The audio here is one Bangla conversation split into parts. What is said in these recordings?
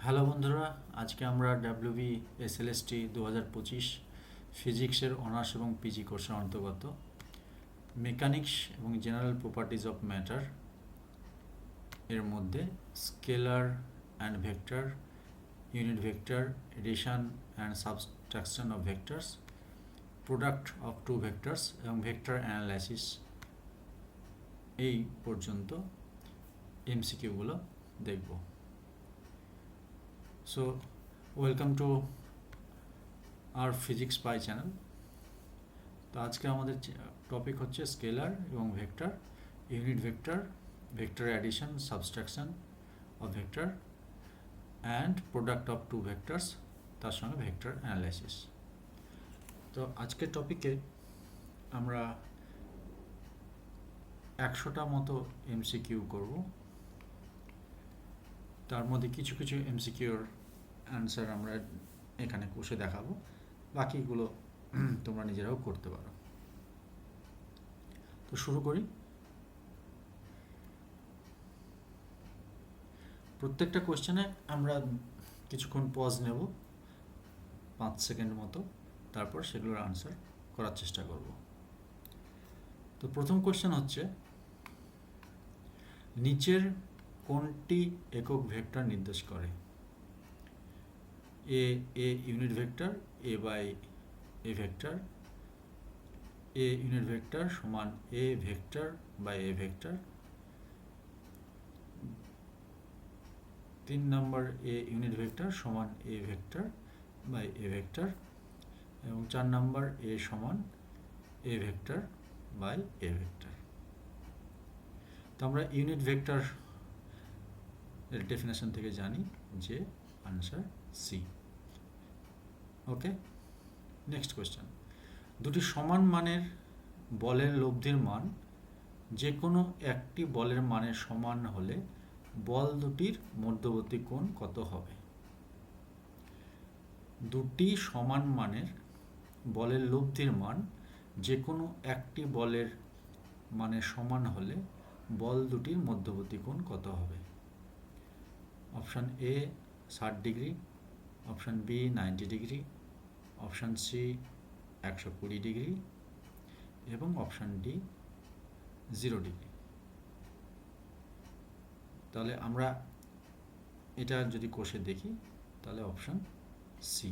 হ্যালো বন্ধুরা, আজকে আমরা ডাব্লিউবি এসএলএসটি 2025 ফিজিক্সের অনার্স এবং পিজি কোর্সের অন্তর্গত মেকানিক্স এবং জেনারেল প্রপার্টিজ অফ ম্যাটার এর মধ্যে scalar and vector, unit vector, addition and subtraction of vectors, product of two vectors এবং ভেক্টর অ্যানালাইসিস এই পর্যন্ত এমসিকিউগুলো দেখব। So, welcome to our physics pie channel. তো আজকে আমাদের টপিক হচ্ছে স্কেলার এবং vector, unit vector, vector addition, subtraction of vector and product of two vectors, তার সঙ্গে ভেক্টর অ্যানালাইসিস। তো আজকের টপিকে আমরা 100টা মতো এমসিকিউ করব। তার মধ্যে কিছু কিছু এমসিকিউর অ্যান্সার আমরা এখানে কষে দেখাবো, বাকিগুলো তোমরা নিজেরাও করতে পারো। তো শুরু করি। প্রত্যেকটা কোশ্চেনে আমরা কিছুক্ষণ পজ নেব, 5 সেকেন্ড মতো, তারপর সেগুলোর আনসার করার চেষ্টা করব। তো প্রথম কোশ্চেন হচ্ছে, নিচের কোনটি একক ভেক্টর নির্দেশ করে? A unit vector, A by A vector, A unit vector সমান A vector by A vector, 3 number A unit vector সমান A vector by A vector, এবং 4 নম্বর এ সমান A vector by A vector. তো আমরা ইউনিট ভেক্টর এর ডেফিনেশন থেকে জানি যে answer C. Okay, next question. দুটি সমান মানের বলের লব্ধির মান যে কোনো একটি বলের মানের সমান হলে বল দুটির মধ্যবর্তী কোণ কত হবে? দুটি সমান মানের বলের লব্ধির মান যে কোনো একটি বলের মানের সমান হলে বল দুটির মধ্যবর্তী কোণ কত হবে? Option A 60 degree, option B 90 degree, option C 120 degree এবং অপশান ডি 0 ডিগ্রি। তাহলে আমরা এটা যদি কষে দেখি, তাহলে অপশান সি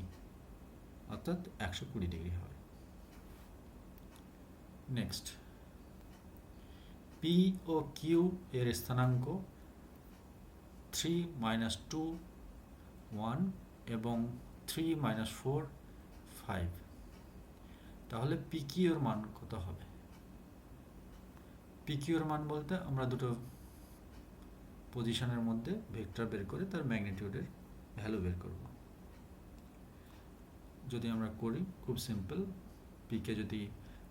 অর্থাৎ 120 ডিগ্রি হবে। নেক্সট, পি ও কিউ এর স্থানাঙ্ক 3 - 2 1 এবং 3 - 4 5, তাহলে পি কিউ এর মান কত হবে? পি কিউ এর মান বলতে আমরা দুটো পজিশনের মধ্যে ভেক্টর বের করে তার ম্যাগনিটিউডের ভ্যালু বের করব। যদি আমরা করি, খুব সিম্পল, পি কে যদি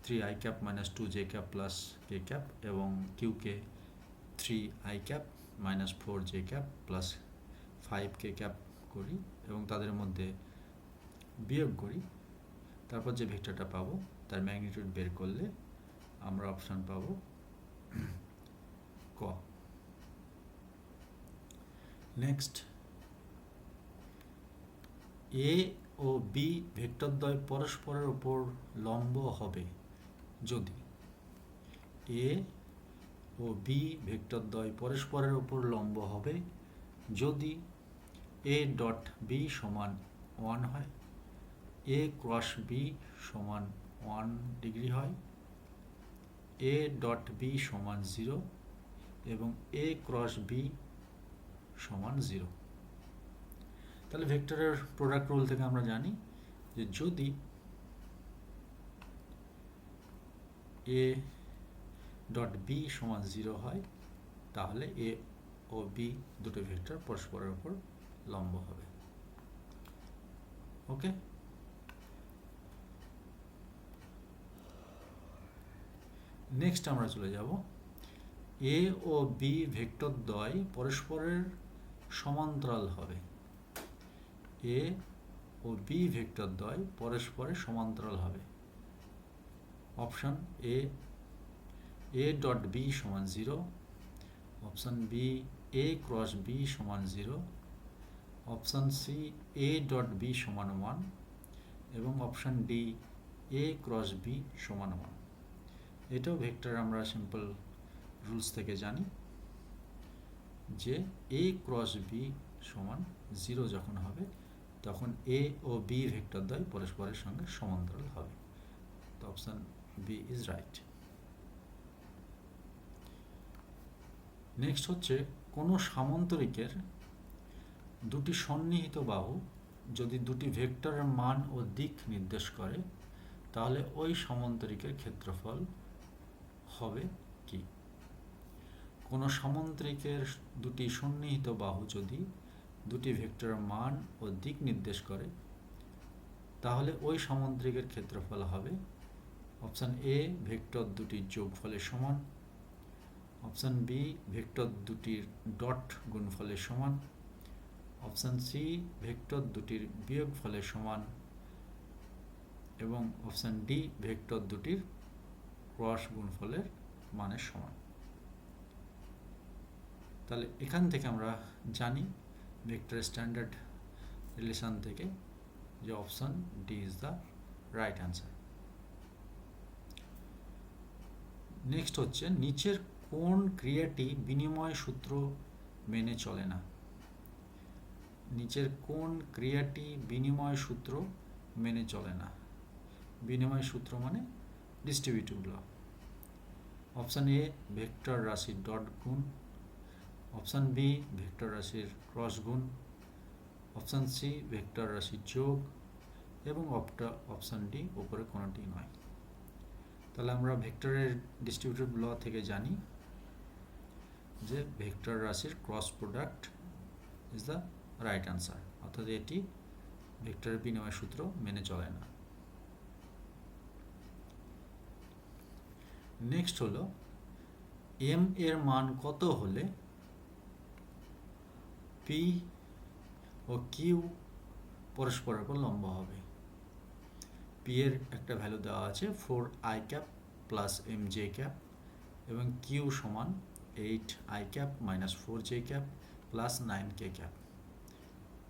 3i cap - 2j cap plus K cap এবং কিউ কে 3i cap - 4j cap plus 5k cap করি এবং তাদের মধ্যে বিয়োগ করি, তারপর যে ভেক্টরটা পাবো তার ম্যাগনিটিউড বের করলে আমরা অপশান পাবো ক। নেক্সট, এ ও বি ভেক্টরদ্বয় পরস্পরের উপর লম্ব হবে যদি এ ও বি ভেক্টরদ্বয় পরস্পরের উপর লম্ব হবে যদি এ ডট বি সমান 1 হয়, এ ক্রস বি সমান 1 ডিগ্রি হয়, এ ডট বি সমান 0 এবং এ ক্রস বি সমান 0। তাহলে ভেক্টরের প্রোডাক্ট রুল থেকে আমরা জানি যে যদি এ ডট বি সমান 0 হয়, তাহলে এ ও বি দুটো ভেক্টর পরস্পরের উপর লম্ব হবে। ওকে, নেক্সট আমরা চলে যাব, এ ও বি ভেক্টরদ্বয় পরস্পরের সমান্তরাল হবে। এ ও বি ভেক্টরদ্বয় পরস্পরের সমান্তরাল হবে। অপশান এ ডট বি সমান 0, option B A cross B সমান 0, option C A dot B সমান 1 এবং option D A cross B সমান 1। এটাও ভেক্টর আমরা সিম্পল রুলস থেকে জানি যে এ ক্রস বি সমান 0 যখন হবে তখন এ ও বি ভেক্টর দ্বয় পরস্পরের সঙ্গে সমান্তরাল হবে। তো option B is right. Next হচ্ছে কোনো সামান্তরিকের দুটি সন্নিহিত বাহু যদি দুটি ভেক্টরের মান ও দিক নির্দেশ করে তাহলে ওই সামান্তরিকের ক্ষেত্রফল হবে কি? কোনো সামান্তরিকের দুটি সন্নিহিত বাহু যদি দুটি ভেক্টরের মান ও দিক নির্দেশ করে তাহলে ওই সামান্তরিকের ক্ষেত্রফল হবে অপশান এ ভেক্টর দুটির যোগফলের সমান, অপশান বি ভেক্টর দুটির ডট গুণফলের সমান, অপশান সি ভেক্টর দুটির বিয়োগফলের সমান এবং অপশান ডি ভেক্টর দুটির ক্রস গুণফলের মানের সমান। তাহলে এখান থেকে আমরা জানি ভেক্টর স্ট্যান্ডার্ড রিলেশন থেকে যে option D is the right answer. Next হচ্ছে নিচের কোন ক্রিয়াটি বিনিময় সূত্র মেনে চলে না? নিচের কোন ক্রিয়াটি বিনিময় সূত্র মেনে চলে না? বিনিময় সূত্র মানে distributive law. Option A vector রাশির ডট গুণ, অপশান বি ভেক্টর রাশির ক্রস গুণ, অপশান সি ভেক্টর রাশির যোগ এবং অপশান ডি উপরে কোনোটি নয়। তাহলে আমরা ভেক্টরের ডিস্ট্রিবিউটিভ ল থেকে জানি যে ভেক্টর রাশির cross product is the right answer, অর্থাৎ এটি ভেক্টরের বিনিময় সূত্র মেনে চলে না। নেক্সট হলো এম এর মান কত হলে পি ও কিউ পরস্পরের উপর লম্ব হবে? পি এর একটা ভ্যালু দেওয়া আছে 4i প্লাস mj এবং কিউ সমান 8i minus 4j plus 9k।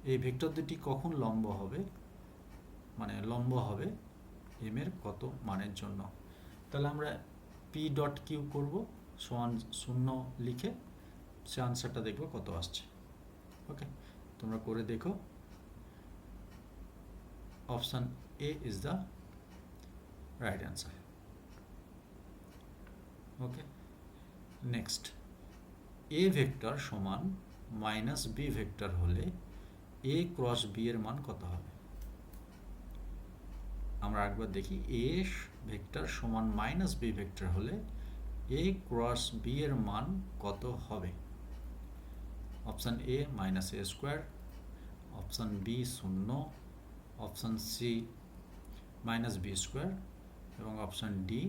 এই ভেক্টর দুটি কখন লম্ব হবে, মানে লম্ব হবে এম এর কত মানের জন্য? তাহলে আমরা পি ডট কিউ করবো সমান 0 লিখে সে আনসারটা দেখবো কত আসছে। ওকে, তোমরা করে দেখো। Option A is the right answer. Okay, next A vector সমান মাইনাস বি ভেক্টর হলে এ ক্রস বি এর মান কত হবে? আমরা একবার দেখি এ ভেক্টর সমান মাইনাস বি ভেক্টর হলে এ ক্রস বি এর মান কত হবে? Option A minus A square, option B 0, option C minus B square এবং অপশান ডি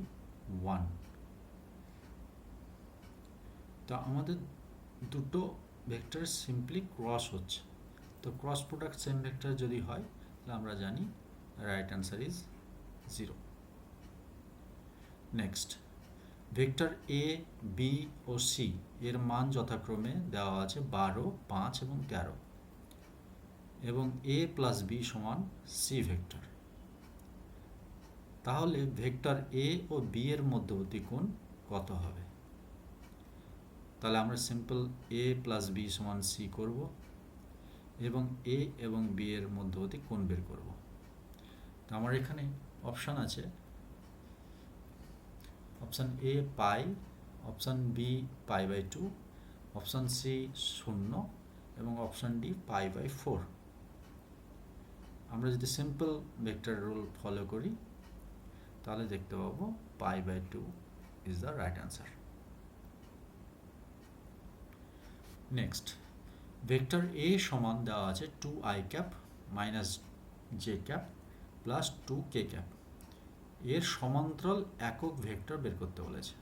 1। তো আমাদের দুটো ভেক্টর সিম্পলি ক্রস হচ্ছে, তো ক্রস প্রোডাক্ট সেম ভেক্টর যদি হয় তাহলে আমরা জানি right answer is 0। Next vector A B ও সি এর মান যথাক্রমে দেওয়া আছে 12, 5 এবং 13 এবং এ প্লাস বি সমান সি ভেক্টর। তাহলে ভেক্টর এ ও বি এর মধ্যবর্তী কোণ কত হবে? তাহলে আমরা সিম্পল এ প্লাস বি সমান সি করব এবং এ এবং বি এর মধ্যবর্তী কোণ বের করব। তো আমার এখানে অপশান আছে option A pi, option B π/2, option C 0 এবং অপশান ডি π/4। আমরা যদি সিম্পল ভেক্টর রুল ফলো করি তাহলে দেখতে পাবো π/2 is the right answer. Next vector A সমান দেওয়া আছে 2i minus j plus 2k। এর সমান্তরাল একক ভেক্টর বের করতে বলেছে।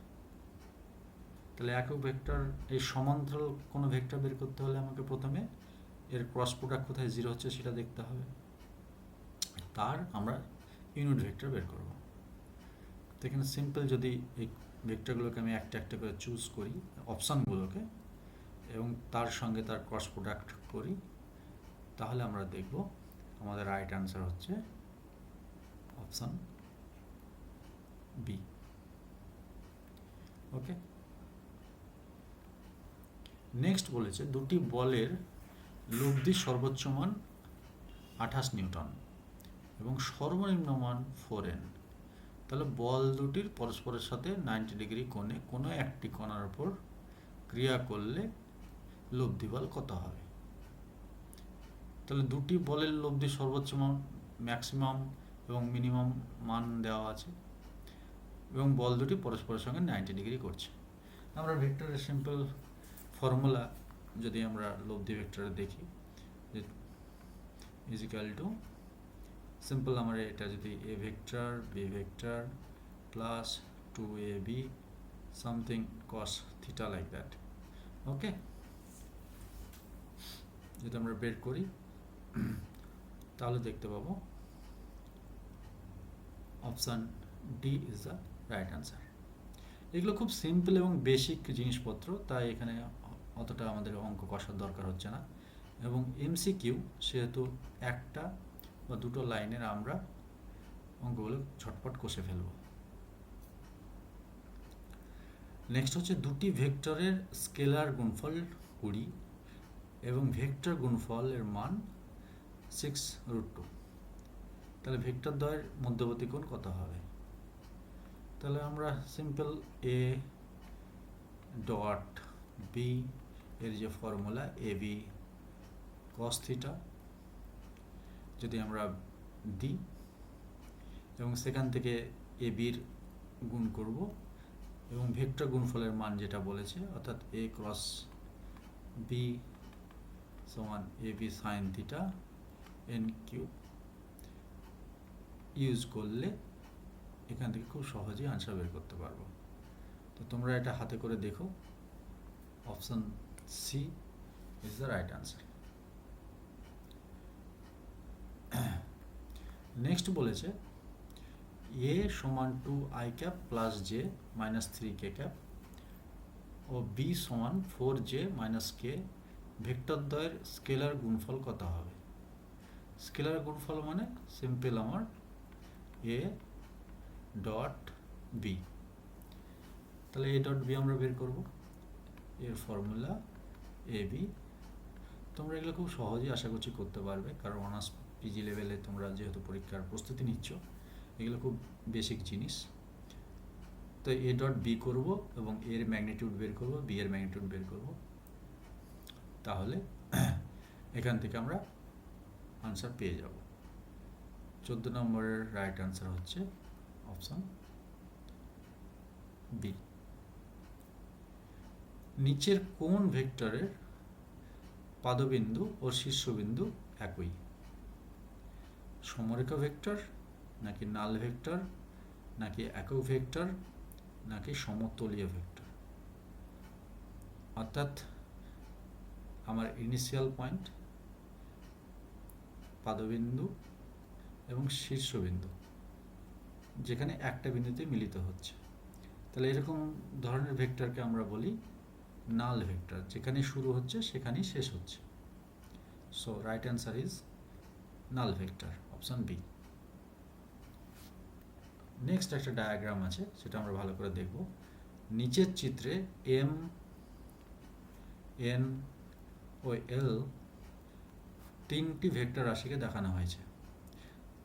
তাহলে একক ভেক্টর এই সমান্তরাল কোনো ভেক্টর বের করতে হলে আমাকে প্রথমে এর ক্রস প্রোডাক্ট কোথায় 0 হচ্ছে সেটা দেখতে হবে, তার আমরা ইউনিট ভেক্টর বের করব। তো এখানে সিম্পল যদি এই ভেক্টরগুলোকে আমি একটা একটা করে চুজ করি অপশানগুলোকে এবং তার সঙ্গে তার ক্রস প্রোডাক্ট করি তাহলে আমরা দেখব আমাদের রাইট অ্যান্সার হচ্ছে অপশন বি। ওকে, নেক্সট বলেছে দুটি বলের লব্ধি সর্বোচ্চ মান 28 নিউটন এবং সর্বনিম্ন মান 4n। তাহলে বল দুটির পরস্পরের সাথে 90 ডিগ্রি কোণে কোনো একটি কণার উপর ক্রিয়া করলে লব্ধি বল কত হবে? তাহলে দুটি বলের লব্ধি সর্বোচ্চ মান, ম্যাক্সিমাম এবং মিনিমাম মান দেওয়া আছে এবং বল দুটি পরস্পরের সঙ্গে 90 ডিগ্রি করছে। আমরা ভেক্টরের সিম্পল ফর্মুলা যদি আমরা লব্ধি ভেক্টরে দেখি যে ইজ ইকুয়াল টু সিম্পল আমরা এটা যদি A vector B vector plus 2ab something cos theta like that. Okay, যদি আমরা বের করি তাহলে দেখতে পাবো option D is the right answer. এগুলো খুব সিম্পল এবং বেসিক জিনিসপত্র, তাই এখানে অতটা আমাদের অঙ্ক কষার দরকার হচ্ছে না। এবং এমসিকিউ সেহেতু একটা বা দুটো লাইনের আমরা অঙ্কগুলো ঝটপট কষে ফেলব। নেক্সট হচ্ছে দুটি ভেক্টরের স্কেলার গুণফল 20 এবং ভেক্টর গুণফলের মান 6√2। তাহলে ভেক্টর দ্বয়ের মধ্যবর্তী কোণ কত হবে? তাহলে আমরা সিম্পল এ ডট বি এর যে formula A B cos theta যদি আমরা দিই এবং সেখান থেকে এ বির গুণ করব এবং ভেক্টর গুণফলের মান যেটা বলেছে অর্থাৎ এ ক্রস বি সমান A B sine theta N cube use করলে এখান থেকে খুব সহজেই আনসার বের করতে পারবো। তো তোমরা এটা হাতে করে দেখো, option C is the right answer. Next বলেছে এ সমান 2i cap plus J minus 3k cap ও বি সমান 4j মাইনাস কে ভেক্টর দ্বয়ের স্কেলার গুণফল কত হবে? স্কেলার গুণফল মানে সিম্পল আমার এ ডট বি। তাহলে এ ডট বি আমরা বের করব, এর ফর্মুলা এ বি। তোমরা এগুলো খুব সহজেই আশা করছি করতে পারবে, কারণ অনার্স পিজি লেভেলে তোমরা যেহেতু পরীক্ষার প্রস্তুতি নিচ্ছ, এগুলো খুব বেসিক জিনিস। তো এ ডট বি করবো এবং এর ম্যাগনিটিউড বের করব, বি এর ম্যাগনিটিউড বের করব। তাহলে এখান থেকে আমরা আনসার পেয়ে যাব। 14 নম্বরের রাইট আনসার হচ্ছে অপশন বি। নিচের কোন ভেক্টরের পাদবিন্দু ও শীর্ষবিন্দু একই? সমরেখা ভেক্টর নাকি নাল ভেক্টর নাকি একক ভেক্টর নাকি সমতলীয় ভেক্টর? অর্থাৎ আমার ইনিশিয়াল পয়েন্ট, পাদবিন্দু এবং শীর্ষবিন্দু যেখানে একটা বিন্দুতে মিলিত হচ্ছে, তাহলে এরকম ধরনের ভেক্টরকে আমরা বলি নাল ভেক্টর, যেখানে শুরু হচ্ছে সেখানেই শেষ হচ্ছে। So right answer is null vector, option B. Next একটা ডায়াগ্রাম আছে, সেটা আমরা ভালো করে দেখব। নিচের চিত্রে এম এন ও এল তিনটি ভেক্টর রাশিকে দেখানো হয়েছে।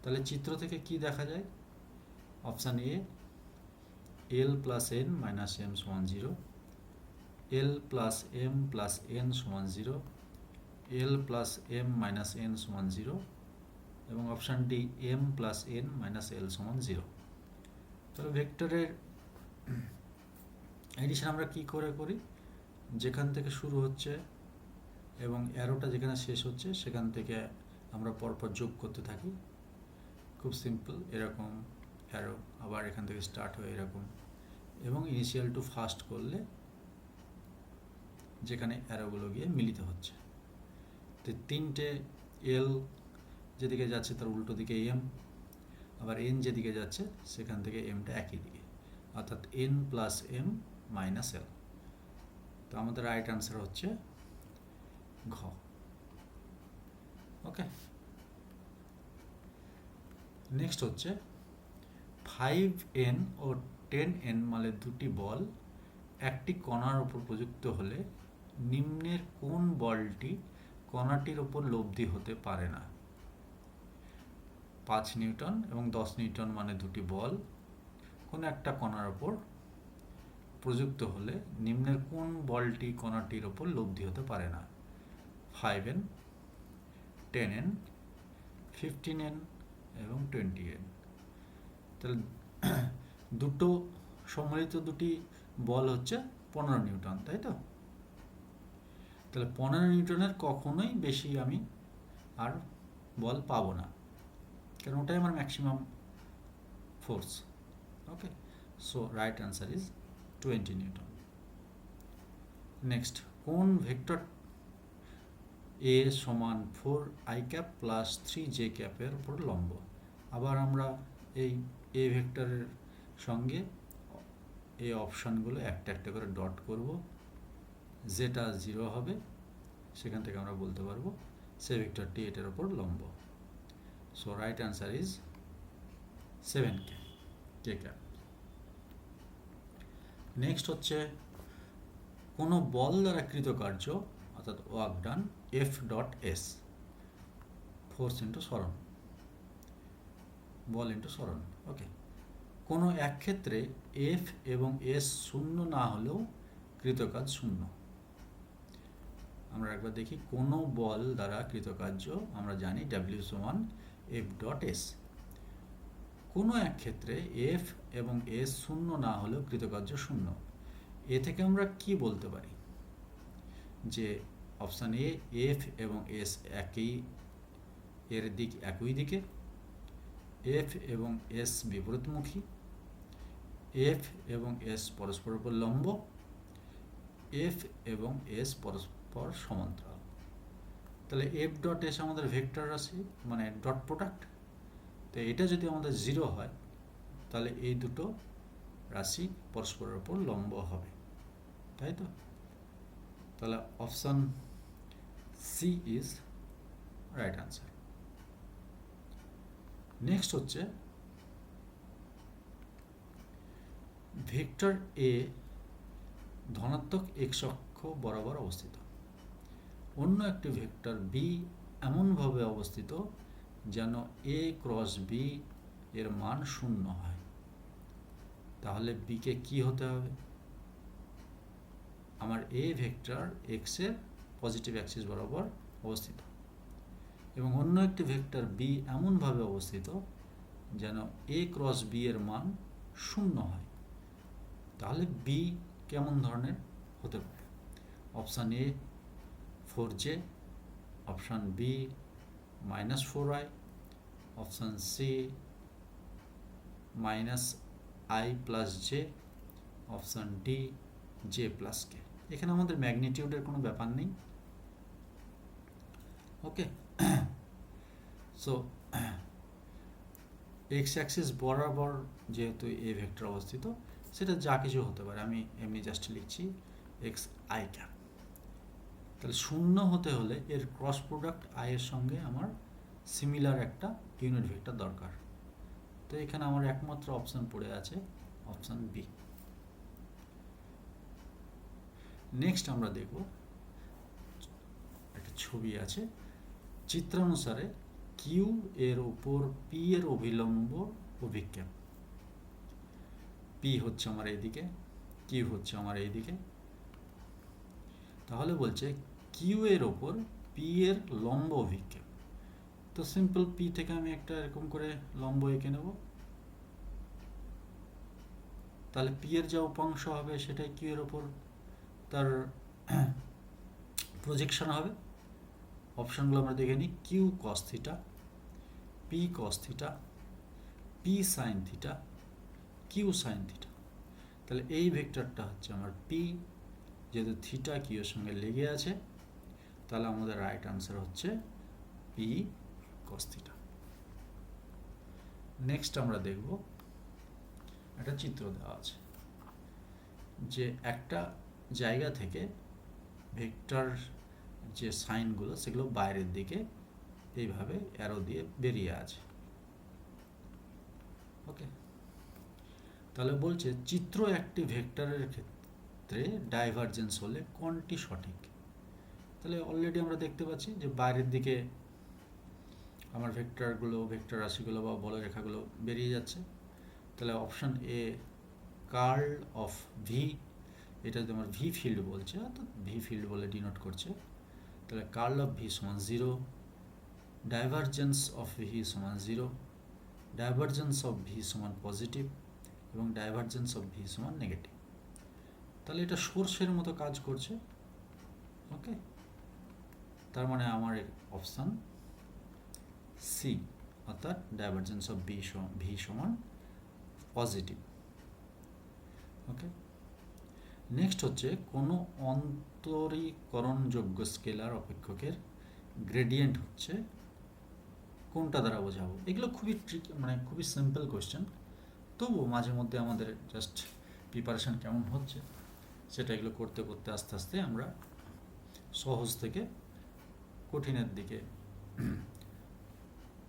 তাহলে চিত্র থেকে কি দেখা যায়? Option A L plus N minus M সমান 0, L plus M plus N সমান 0, L plus M minus N সমান 0 এবং option D M plus N minus L সমান 0। তাহলে ভেক্টরের এডিশন আমরা কি করে করি? যেখান থেকে শুরু হচ্ছে এবং অ্যারোটা যেখানে শেষ হচ্ছে সেখান থেকে আমরা পরপর যোগ করতে থাকি। খুব সিম্পল, এরকম অ্যারো, আবার এখান থেকে স্টার্ট হয়ে এরকম, এবং ইনিশিয়াল টু ফার্স্ট করলে যেখানে অ্যারোগুলো গিয়ে মিলিত হচ্ছে। তো তিনটে এল যেদিকে যাচ্ছে তার উল্টো দিকে এম, আবার এন যেদিকে যাচ্ছে সেখান থেকে এমটা একই দিকে, অর্থাৎ N plus M minus L. তো আমাদের রাইট আনসার হচ্ছে ঘ। ওকে। ওকে, নেক্সট হচ্ছে 5n ও 10n মানে দুটি বল একটি কণার উপর প্রযুক্ত হলে নিম্নের কোন বলটি কণাটির উপর লব্ধি হতে পারে না? 5 নিউটন এবং 10 নিউটন মানে দুটি বল কোন একটা কণার উপর প্রযুক্ত হলে নিম্নের কোন বলটি কণাটির উপর লব্ধি হতে পারে না? 5n, 10n, 15n এবং 20n। তাহলে দুটো সম্মিলিত দুটি বল হচ্ছে 15 নিউটন, তাই তো? তাহলে 15 নিউটনের কখনোই বেশি আমি আর বল পাবো না, কারণ ওটাই আমার maximum force. Okay, so right answer is 20 Newton. Next, কোন ভেক্টর এ সমান 4i ক্যাপ প্লাস 3j ক্যাপের উপর লম্ব? আবার আমরা এই এ ভেক্টরের সঙ্গে এই অপশানগুলো একটা একটা করে ডট করব, যেটা 0 হবে সেখান থেকে আমরা বলতে পারবো সে ভেক্টরটি এটার উপর লম্ব। So right answer is 7k cap. Next হচ্ছে কোনো বল দ্বারা কৃতকার্য অর্থাৎ work done F dot S, force into সরণ, বল ইন্টু সরণ। ওকে, কোনো এক ক্ষেত্রে F এবং S শূন্য না হলেও কৃতকাজ শূন্য। আমরা একবার দেখি, কোনো বল দ্বারা কৃতকার্য আমরা জানি W সমান F ডট এস। কোনো এক ক্ষেত্রে F এবং S শূন্য না হলেও কৃতকার্য শূন্য। এ থেকে আমরা কি বলতে পারি? যে অপশান এ, F এবং S একই দিকে, F এবং S বিপরীতমুখী, F এবং S পরস্পরের উপর লম্ব, F এবং S পরস্পর সমান্তরাল। তাহলে F ডট S আমাদের ভেক্টর রাশি, মানে ডট প্রোডাক্ট। তো এটা যদি আমাদের 0 হয় তাহলে এই দুটো রাশি পরস্পরের উপর লম্ব হবে, তাই তো? তাহলে option C is right answer. Next হচ্ছে ভেক্টর এ ধনাত্মক x অক্ষ বরাবর অবস্থিত, অন্য একটি ভেক্টর বি এমনভাবে অবস্থিত যেন a ক্রস বি এর মান 0 হয়। তাহলে বি কে কি হতে হবে? আমার এ ভেক্টর x এর পজিটিভ অ্যাক্সিস বরাবর অবস্থিত এবং অন্য একটি ভেক্টর বি এমনভাবে অবস্থিত যেন a ক্রস বি এর মান 0 হয়। তাহলে বি কেমন ধরনের হতে পারে? Option A 4j, option B -4i, option C -i plus J, option D j plus K. এখানে আমাদের ম্যাগনিটিউডের কোনো ব্যাপার নেই। ওকে, সো এক্স অ্যাক্সিস বরাবর যেহেতু এ ভেক্টর অবস্থিত, সেটা যা কিছু হতে পারে, আমি এমনি জাস্ট লিখছি এক্স আই ক্যাপ। তাহলে 0 হতে হলে এর ক্রস প্রোডাক্ট আই এর সঙ্গে আমার সিমিলার একটা ইউনিট ভেক্টর দরকার। তো এখানে আমার একমাত্র অপশান পড়ে আছে অপশান বি। নেক্সট আমরা দেখব একটা ছবি আছে, চিত্রানুসারে কিউ এর উপর পি এর অভিলম্ব অভিক্ষেপ। পি হচ্ছে আমার এইদিকে, কিউ হচ্ছে আমার এইদিকে। তাহলে বলছে কিউ এর ওপর পি এর লম্ব অভিক্ষেপ। তো সিম্পল পি থেকে আমি একটা এরকম করে লম্ব এঁকে নেব। তাহলে পি এর যা উপাংশ হবে সেটাই কিউ এর ওপর তার প্রজেকশন হবে। অপশনগুলো আমরা দেখে নিই, Q cos theta, P cos theta, P sine theta, Q sine theta. তাহলে এই ভেক্টরটা হচ্ছে আমার পি, যেহেতু থিটা কিউ এর সঙ্গে লেগে আছে, তাহলে আমাদের রাইট আনসার হচ্ছে পি কস থিটা। নেক্সট আমরা দেখব একটা চিত্র দেওয়া আছে, যে একটা জায়গা থেকে ভেক্টর যে সাইনগুলো সেগুলো বাইরের দিকে এইভাবে অ্যারো দিয়ে বেরিয়ে আছে। ওকে, তাহলে বলছে চিত্র একটি ভেক্টরের ক্ষেত্রে ডাইভারজেন্স হলে কোনটি সঠিক। তাহলে অলরেডি আমরা দেখতে পাচ্ছি যে বাইরের দিকে আমার ভেক্টর রাশিগুলো বা বলরেখাগুলো বেরিয়ে যাচ্ছে। তাহলে option A curl of V, এটা যদি আমার ভি ফিল্ড বলছে অর্থাৎ ভি ফিল্ড বলে ডিনোট করছে, তাহলে কার্ল অফ ভি সমান 0, ডাইভারজেন্স অফ ভি সমান 0, ডাইভারজেন্স অফ ভি সমান পজিটিভ এবং ডাইভারজেন্স অফ ভি সমান নেগেটিভ। তাহলে এটা সোর্সের মতো কাজ করছে। ওকে, তার মানে আমার অপশান সি অর্থাৎ ডাইভারজেন্স অফ ভি সমান পজিটিভ। ওকে, নেক্সট হচ্ছে কোনো অন্তরীকরণযোগ্য স্কেলার অপেক্ষকের গ্রেডিয়েন্ট হচ্ছে কোনটা দ্বারা বোঝাবো। এগুলো খুবই ট্রিক, মানে খুবই সিম্পল কোয়েশ্চেন, তবুও মাঝে মধ্যে আমাদের জাস্ট প্রিপারেশান কেমন হচ্ছে সেটা এগুলো করতে করতে আস্তে আস্তে আমরা সহজ থেকে কঠিনের দিকে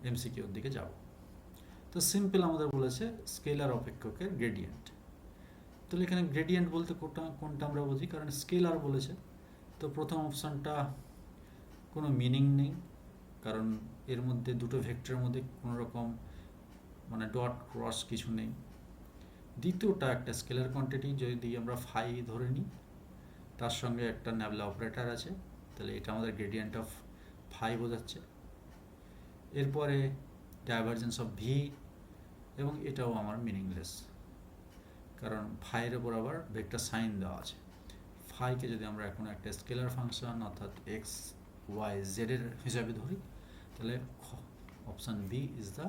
এমসিকিউর দিকে যাব। তো সিম্পল আমাদের বলেছে স্কেলার অপেক্ষকের গ্রেডিয়েন্ট। তাহলে এখানে গ্রেডিয়েন্ট বলতে কোনটা আমরা বুঝি, কারণ স্কেলার বলেছে। তো প্রথম অপশানটা কোনো মিনিং নেই, কারণ এর মধ্যে দুটো ভেক্টরের মধ্যে কোনো রকম মানে ডট ক্রস কিছু নেই। দ্বিতীয়টা একটা স্কেলার কোয়ান্টিটি যদি আমরা ফাই ধরে নিই, তার সঙ্গে একটা ন্যাবলা অপারেটর আছে, তাহলে এটা আমাদের গ্রেডিয়েন্ট অফ ফাই বোঝাচ্ছে। এরপরে ডাইভারজেন্স অফ ভি, এবং এটাও আমার মিনিংলেস, কারণ ফাইয়ের ওপর আবার ভেক্টর সাইন দেওয়া আছে। ফাইকে যদি আমরা এখন একটা স্কেলার ফাংশন অর্থাৎ এক্স ওয়াই জেড এর হিসাবে ধরি, তাহলে option B is the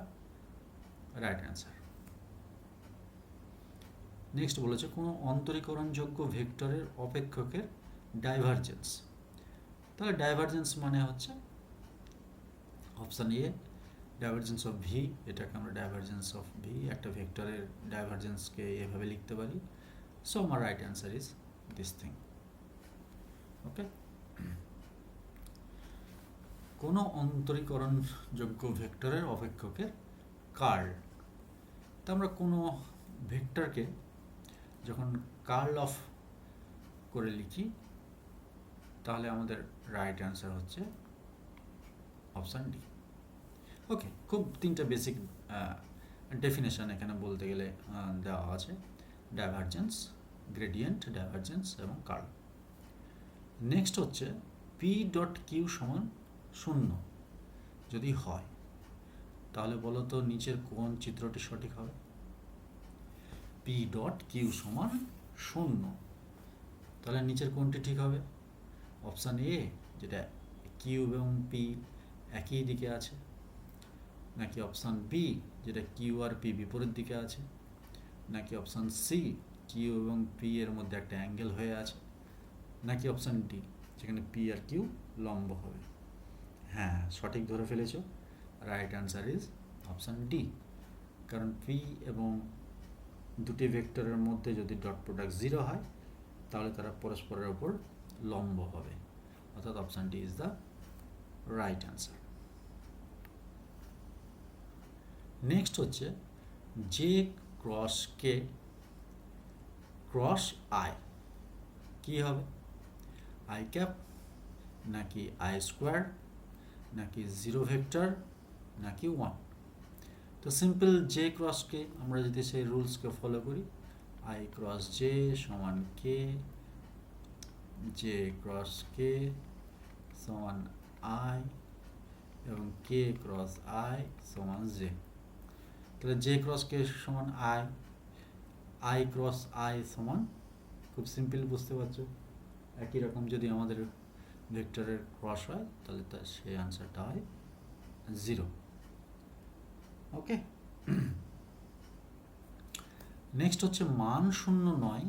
right answer. Next বলেছে কোনো অন্তরীকরণযোগ্য ভেক্টরের অপেক্ষকের ডাইভারজেন্স। তাহলে ডাইভারজেন্স মানে হচ্ছে option A divergence of V, এটাকে আমরা ডাইভারজেন্স অফ ভি একটা ভেক্টরের ডাইভারজেন্সকে এভাবে লিখতে পারি। সো আমার right answer is this thing. Okay, কোনো অন্তরীকরণযোগ্য ভেক্টরের অপেক্ষকের কার্ল। তা আমরা কোনো ভেক্টরকে যখন কার্ল অফ করে লিখি, তাহলে আমাদের রাইট অ্যান্সার হচ্ছে অপশান ডি। ওকে, খুব তিনটা বেসিক ডেফিনেশন এখানে বলতে গেলে দেওয়া আছে: ডাইভারজেন্স, গ্রেডিয়েন্ট, ডাইভারজেন্স এবং কার্ল। নেক্সট হচ্ছে পি ডট কিউ সমান 0 যদি হয়, তাহলে বলো তো নিচের কোন চিত্রটি সঠিক হবে। পি ডট কিউ সমান 0, তাহলে নিচের কোনটি ঠিক হবে? অপশান এ, যেটা কিউ এবং পি একই দিকে আছে, নাকি অপশান বি যেটা কিউ আর পি বিপরীত দিকে আছে, নাকি অপশান সি কিউ এবং পি এর মধ্যে একটা অ্যাঙ্গেল হয়ে আছে, নাকি অপশান ডি যেখানে পি আর কিউ লম্ব হবে? হ্যাঁ, সঠিক ধরে ফেলেছো, right answer is option D. কারণ পি এবং দুটি ভেক্টরের মধ্যে যদি ডট প্রোডাক্ট 0 হয়, তাহলে তারা পরস্পরের ওপর লম্ব হবে, অর্থাৎ option D is the right answer. Next হচ্ছে J cross K cross I কি হবে? আই ক্যাপ, নাকি আই স্কোয়ার, নাকি 0 ভেক্টর, নাকি 1? তো সিম্পল জে ক্রস কে আমরা যদি সেই রুলসকে ফলো করি, আই ক্রস জে সমান কে, জে ক্রস কে সমান আই, এবং কে ক্রস আই সমান জে। তাহলে জে ক্রস কে সমান আই, আই ক্রস আই সমান, খুব সিম্পল বুঝতে পারছো, একই রকম যদি আমাদের ভেক্টরের ক্রস হয় তাহলে সেই আনসারটা হয় 0। ওকে, নেক্সট হচ্ছে মান 0 নয়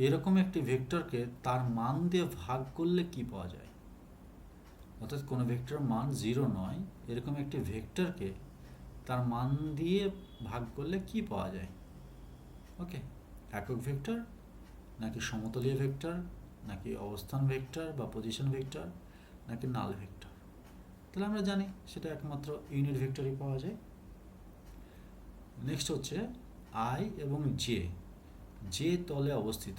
এরকম একটি ভেক্টরকে তার মান দিয়ে ভাগ করলে কি পাওয়া যায়? অর্থাৎ কোনো ভেক্টর মান 0 নয় এরকম একটি ভেক্টরকে তার মান দিয়ে ভাগ করলে কি পাওয়া যায়? ওকে, একক ভেক্টর, নাকি সমতলীয় ভেক্টর, নাকি অবস্থান ভেক্টর বা পজিশন ভেক্টর, নাকি নাল ভেক্টর? তাহলে আমরা জানি সেটা একমাত্র ইউনিট ভেক্টরই পাওয়া যায়। নেক্সট হচ্ছে আই এবং যে তলে অবস্থিত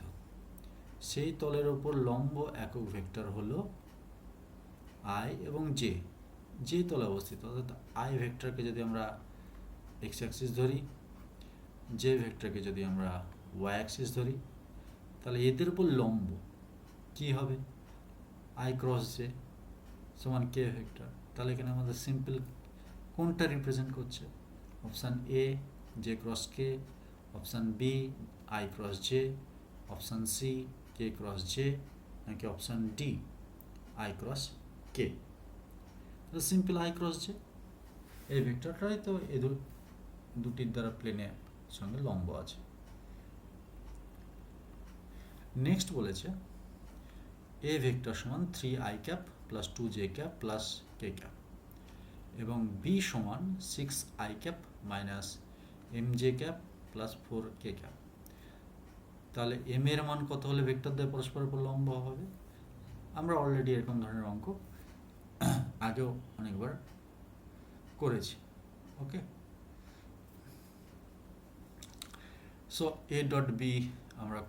সেই তলের ওপর লম্ব একক ভেক্টর হলো আই এবং যে তলে অবস্থিত, অর্থাৎ আই ভেক্টরকে যদি আমরা এক্স অ্যাক্সিস ধরি, যে ভেক্টরকে যদি আমরা ওয়াই অ্যাক্সিস ধরি, তাহলে এদের উপর লম্ব কি হবে? আই ক্রস জে সমান কে ভেক্টর। তাহলে এখানে আমাদের সিম্পল কোনটা রিপ্রেজেন্ট করছে? Option A J cross K, option B I cross J, option C K cross J, নাকি option D I cross K? তো সিম্পল আই ক্রস জে, এই ভেক্টরটাই তো এই দুটির দ্বারা প্লেনের সঙ্গে লম্ব আছে। নেক্সট বলেছে এ ভেক্টর সমান 3i cap plus 2j cap plus K cap এবং বি সমান 6i cap minus mj cap plus 4k cap. তাহলে m এর মান কত হলে ভেক্টর দ্বয় পরস্পরের উপর লম্ব হবে? আমরা অলরেডি এরকম ধরনের অঙ্ক আগেও অনেকবার করেছি। ওকে, সো এ ডট বি আমরা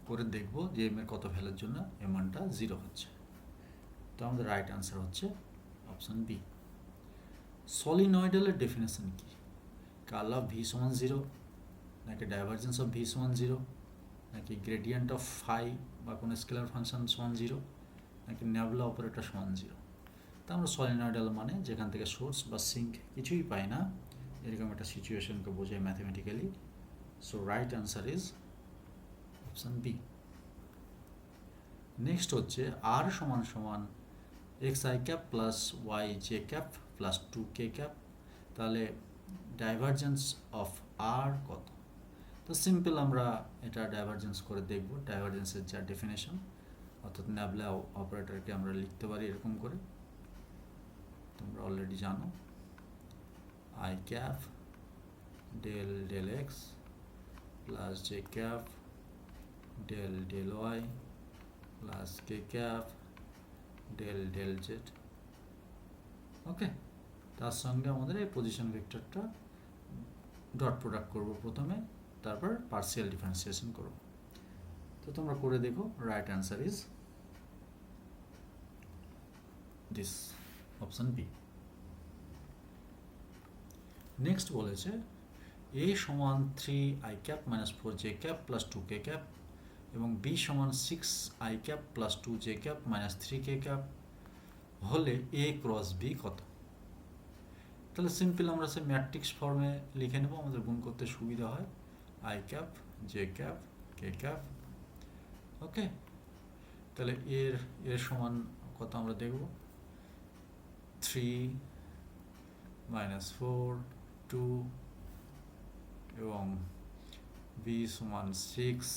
করে দেখব যে এম এর কত ভ্যালুর জন্য এর মানটা 0 হচ্ছে। তো আমাদের রাইট অ্যান্সার হচ্ছে অপশন বি। সলিনয়েডালের ডেফিনেশন কি? কার্ল অফ ভি সমান 0, নাকি ডাইভারজেন্স অফ ভি সমান 0, নাকি গ্রেডিয়েন্ট অফ ফাই বা কোনো স্কেলার ফাংশন সমান 0, নাকি নেবুলা অপারেটর সমান 0? তা আমরা সলিনয়েডাল মানে যেখান থেকে সোর্স বা সিঙ্ক কিছুই পাই না, এরকম একটা সিচুয়েশনকে বোঝায় mathematically. So right answer is option B. Next হচ্ছে আর সমান সমান X I cap plus Y J cap plus 2k cap, তাহলে ডাইভারজেন্স অফ আর কত? তো সিম্পল আমরা এটা ডাইভারজেন্স করে দেখব। ডাইভারজেন্সের যা ডেফিনেশন, অর্থাৎ নেবুলা অপারেটরকে আমরা লিখতে পারি এরকম করে, তোমরা অলরেডি জানো, I cap del del X plus J cap del del Y plus K cap del del Z. Okay, তার সঙ্গে আমাদের এই পজিশন ভেক্টরটা ডট প্রোডাক্ট করব প্রথমে, তারপর পার্সিয়াল ডিফারেন্সিয়েশন করব। তো তোমরা করে দেখো, right answer is this, option B. Next বলেছে এ সমান 3i cap minus 4j cap plus 2k cap এবং বি সমান 6i cap plus 2j cap minus 3k cap হলে এ ক্রস বি কত? তাহলে সিম্পল আমরা সে ম্যাট্রিক্স ফর্মে লিখে নেব, আমাদের গুণ করতে সুবিধা হয়। I cap J cap K cap. Okay, তাহলে এর সমান কত আমরা দেখব, 3 মাইনাস 4 2 এবং বি সমান 6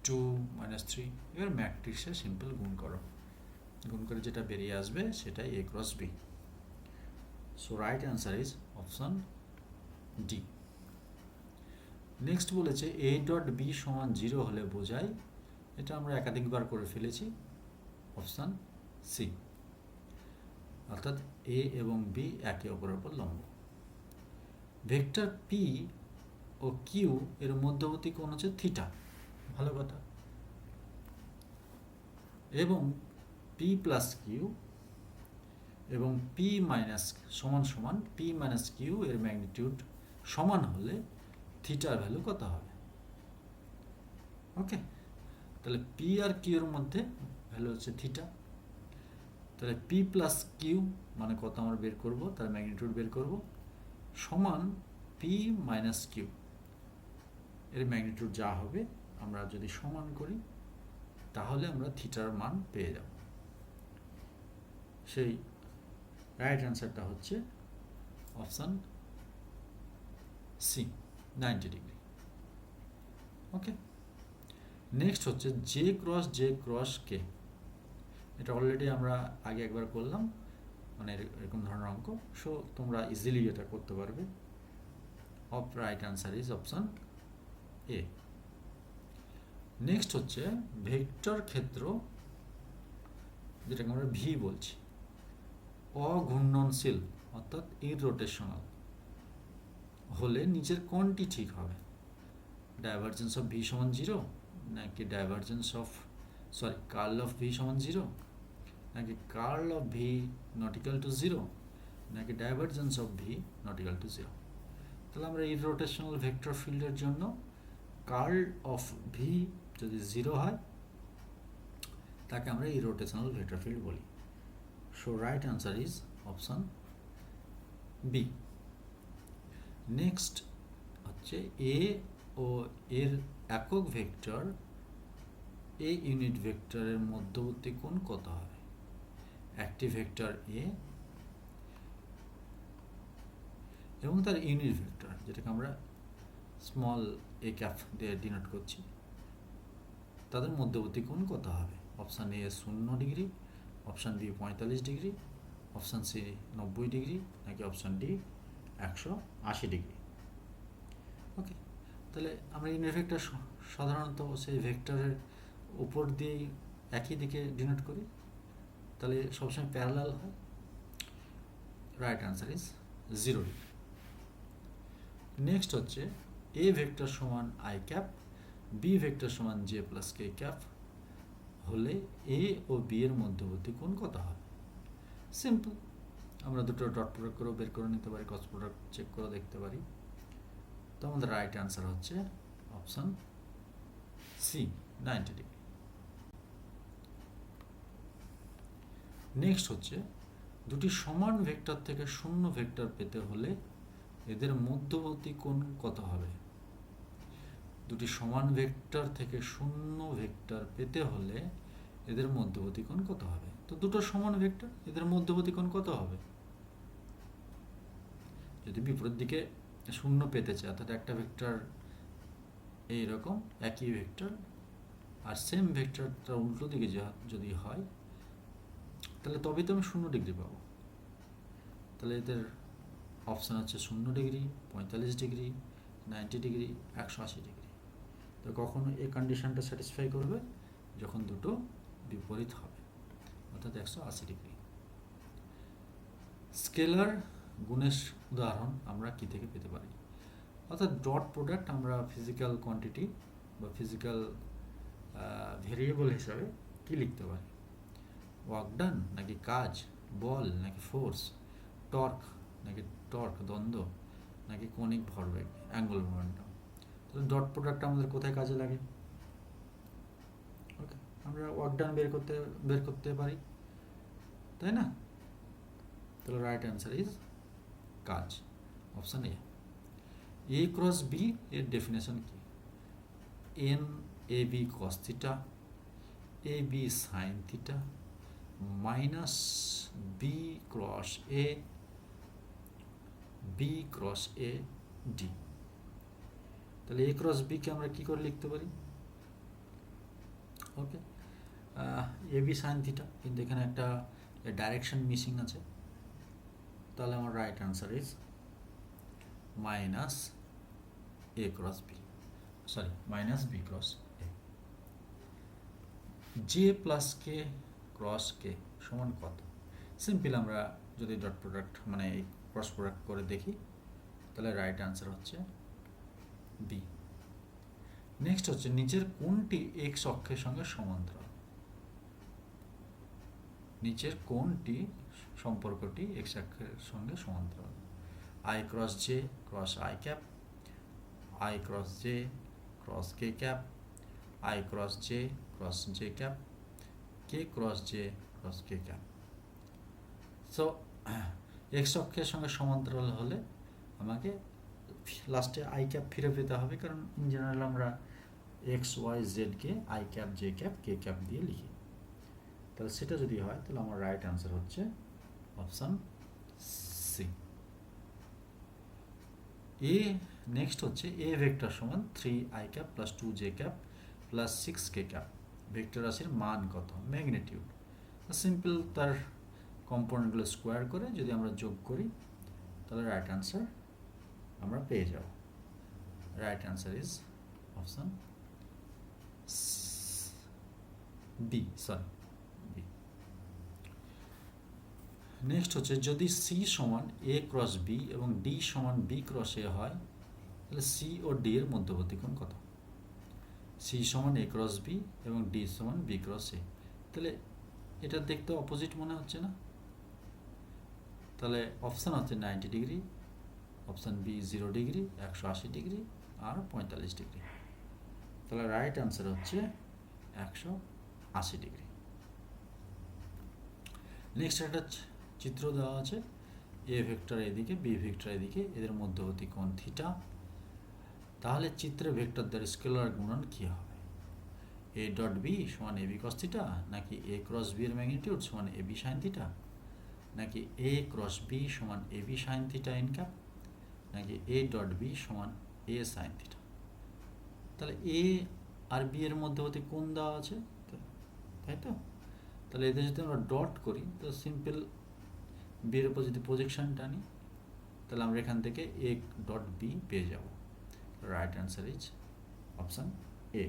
2 মাইনাস 3। এবার ম্যাট্রিক্সে সিম্পল গুণ করো, গুণ করে যেটা বেরিয়ে আসবে সেটাই A cross B. So right answer is option D. Next বলেছে এ ডট বি সমান 0 হলে বোঝায়, এটা আমরা একাধিকবার করে ফেলেছি, অপশন সি, অর্থাৎ এ এবং বি একে অপরের উপর লম্ব। ভেক্টর পি ও কিউ এর মধ্যবর্তী কোণ হচ্ছে থিটা, ভালো কথা, এবং পি প্লাস কিউ এবং পি মাইনাস সমান সমান পি মাইনাস কিউ এর ম্যাগনিটিউড সমান হলে থিটার ভ্যালু কত হবে? ওকে, তাহলে পি আর কিউ এর মধ্যে ভ্যালু হচ্ছে থিটা, তাহলে পি প্লাস কিউ মানে কত আমরা বের করব, তার ম্যাগনিটিউড বের করব, সমান পি মাইনাস কিউ এর ম্যাগনিটিউড যা হবে আমরা যদি সমান করি তাহলে আমরা থিটার মান পেয়ে যাব। সেই রাইট অ্যান্সারটা হচ্ছে অপশন সি, 90 ডিগ্রি। ওকে, নেক্সট হচ্ছে জে ক্রস কে। এটা অলরেডি আমরা আগে একবার করলাম, মানে এরকম ধরনের অঙ্ক, সো তোমরা ইজিলি এটা করতে পারবে। Right answer is option A. Next হচ্ছে ভেক্টর ক্ষেত্র, যেটাকে আমরা ভি বলছি, অঘূর্ণনশীল অর্থাৎ ইররোটেশনাল হলে নিচের কোনটি ঠিক হবে? ডাইভারজেন্স অফ ভি সমান 0, নাকি divergence of curl of V সমান 0, নাকি curl of V not equal to 0, নাকি divergence of V not equal to 0? তাহলে আমরা ইররোটেশনাল ভেক্টর ফিল্ডের জন্য কার্ল অফ ভি যদি 0 হয় তাকে আমরা ইররোটেশনাল ভেক্টর ফিল্ড বলি। So right answer is option B. Next হচ্ছে এ ও এর একক ভেক্টর এ ইউনিট ভেক্টরের মধ্যবর্তী কোণ কত হবে? একটি ভেক্টর এ এবং তার ইউনিট ভেক্টর, যেটাকে আমরা স্মল এ ক্যাপ দিয়ে ডিনোট করছি, তাদের মধ্যবর্তী কোণ কত হবে? Option A 0 degree, option B 45 degree, option C 90 degree, নাকি অপশান ডি 180 ডিগ্রি? ওকে, তাহলে আমরা ইউনিট ভেক্টর সাধারণত সেই ভেক্টরের উপর দিয়েই একই দিকে ডিনোট করি, তাহলে সবসময় প্যারালাল হয়। Right answer is 0 degree. Next হচ্ছে এ ভেক্টর সমান আই ক্যাপ, বি ভেক্টর সমান জে প্লাস কে ক্যাপ হলে এ ও বি এর মধ্যবর্তী কোণ কত হবে? সিম্পল, আমরা দুটো ডট প্রোডাক্ট করেও বের করে নিতে পারি, ক্রস প্রোডাক্ট চেক করে দেখতে পারি। তো আমাদের রাইট আনসার হচ্ছে অপশন সি 90 ডিগ্রি। নেক্সট হচ্ছে দুটি সমান ভেক্টর থেকে শূন্য ভেক্টর পেতে হলে এদের মধ্যবর্তী কোণ কত হবে? দুটি সমান ভেক্টর থেকে শূন্য ভেক্টর পেতে হলে এদের মধ্যবর্তী কোণ কত হবে? তো দুটো সমান ভেক্টর, এদের মধ্যবর্তী কোণ কত হবে? যদি বিপরীত দিকে শূন্য পেতে চাই, অর্থাৎ একটা ভেক্টর এইরকম একই ভেক্টর আর সেম ভেক্টরটা উল্টো দিকে যদি হয়, তাহলে তবেই তো আমি 0 ডিগ্রি পাবো। তাহলে এদের অপশান হচ্ছে 0 ডিগ্রি, 45 ডিগ্রি, 90 ডিগ্রি, 180 ডিগ্রি। তো কখনো এই কন্ডিশনটা স্যাটিসফাই করবে যখন দুটো বিপরীত হবে, অর্থাৎ 180 ডিগ্রি। স্কেলার গুণের উদাহরণ আমরা কি থেকে পেতে পারি? অর্থাৎ ডট প্রোডাক্ট আমরা ফিজিক্যাল কোয়ান্টিটি বা ফিজিক্যাল ভেরিয়েবল হিসাবে কি লিখতে পারি? ওয়ার্ক ডান, নাকি কাজ, বল নাকি ফোর্স, টর্ক নাকি দ্বন্দ্ব, নাকি কনিক ভরবেগ, অ্যাঙ্গুলার মোমেন্টাম। তাহলে ডট প্রোডাক্ট আমাদের কোথায় কাজে লাগে? ওকে, আমরা ওয়ার্ক ডান বের করতে পারি, তাই না? তাহলে রাইট অ্যান্সার ইজ কাজ, অপশান এ ক্রস বি এর ডেফিনেশন কি? N A B cos theta, A B sine theta, minus B cross A, B cross A D. তাহলে এ ক্রস বি কে আমরা কি করে লিখতে পারি? Okay, A B sine theta, কিন্তু এখানে একটা ডাইরেকশন মিসিং আছে, তাহলে আমার right answer is minus A cross B, minus B cross A. J plus K cross K সমান কত? সিম্পল, আমরা যদি ডট প্রোডাক্ট মানে এই ক্রস প্রোডাক্ট করে দেখি, তাহলে রাইট আনসার হচ্ছে বি। নেক্সট হচ্ছে নিচের কোনটি এক্স অক্ষের সঙ্গে সমান্তরাল? নিচের কোনটি সম্পর্কটি এক্স অক্ষের সঙ্গে সমান্তরাল? I cross J cross I cap, I cross J cross K cap, I cross J cross J cap, K cross J cross K cap. So x অক্ষের সঙ্গে সমান্তরাল হলে আমাকে লাস্টে আই ক্যাপ ফিরে পেতে হবে, কারণ ইন জেনারেল আমরা এক্স ওয়াই জেডকে I cap J cap K cap দিয়ে লিখি। তাহলে সেটা যদি হয়, তাহলে আমার রাইট আনসার হচ্ছে অপশান সি। এ নেক্সট হচ্ছে এ ভেক্টর সমান 3i cap plus 2j cap plus 6k cap vector রাশির মান কত? ম্যাগনিটিউড। সিম্পল, তার কম্পোনেন্টগুলো স্কোয়ার করে যদি আমরা যোগ করি, তাহলে রাইট আনসার আমরা পেয়ে যাব। Right answer is option B, B. Next হচ্ছে যদি সি সমান এ ক্রস বি এবং ডি সমান বি ক্রস এ হয় তাহলে সি ও ডি এর মধ্যবর্তী কোণ কত? সি সমান এ ক্রস বি এবং ডি সমান বি ক্রস এ, তাহলে এটা দেখতে অপোজিট মনে হচ্ছে না? তাহলে অপশান হচ্ছে 90 degree, option B 0 degree, 180 degree আর 45 ডিগ্রি। তাহলে রাইট অ্যান্সার হচ্ছে 180 ডিগ্রি। নেক্সট একটা চিত্র দেওয়া আছে, এ ভেক্টর এদিকে বি ভেক্টর এদিকে, এদের মধ্যবর্তী কোণ থিটা। তাহলে চিত্রে ভেক্টরদের স্কেলার গুণন কী হবে? এ ডট বি সমান এ বি কস থিটা, নাকি এ ক্রস বি এর ম্যাগনিটিউড সমান এ বি সাইন থিটা, নাকি এ ক্রস বি সমান A B sine theta N cap, নাকি এ ডট বি সমান এ সাইন থিটা। তাহলে এ আর বি এর মধ্যবর্তী কোণ দেওয়া আছে, তাই তো? তাহলে এদের যদি আমরা ডট করি তো সিম্পল বি এর উপর যদি প্রজেকশন টানি তাহলে আমরা এখান থেকে এ ডট বি পেয়ে যাব। Right answer is option A.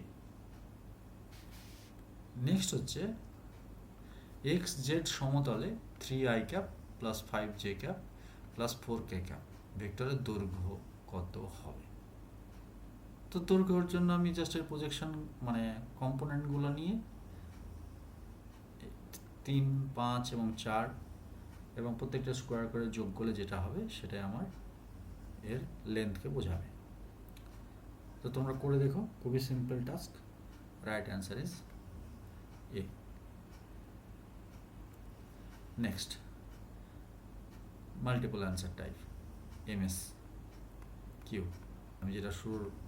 Next হচ্ছে এক্স জেড সমতলে 3i cap plus 5j cap plus 4k cap ভেক্টরের দৈর্ঘ্য কত হবে? তো দৈর্ঘ্যের জন্য আমি জাস্ট এর প্রজেকশন মানে কম্পোনেন্টগুলো নিয়ে 3, 5 এবং 4 এবং প্রত্যেকটা স্কোয়ার করে যোগ করলে যেটা হবে সেটাই আমার এর লেন্থকে বোঝাবে। তো তোমরা করে দেখো, খুবই simple task. Right answer is A. Next multiple answer type MSQ. আমি যেটা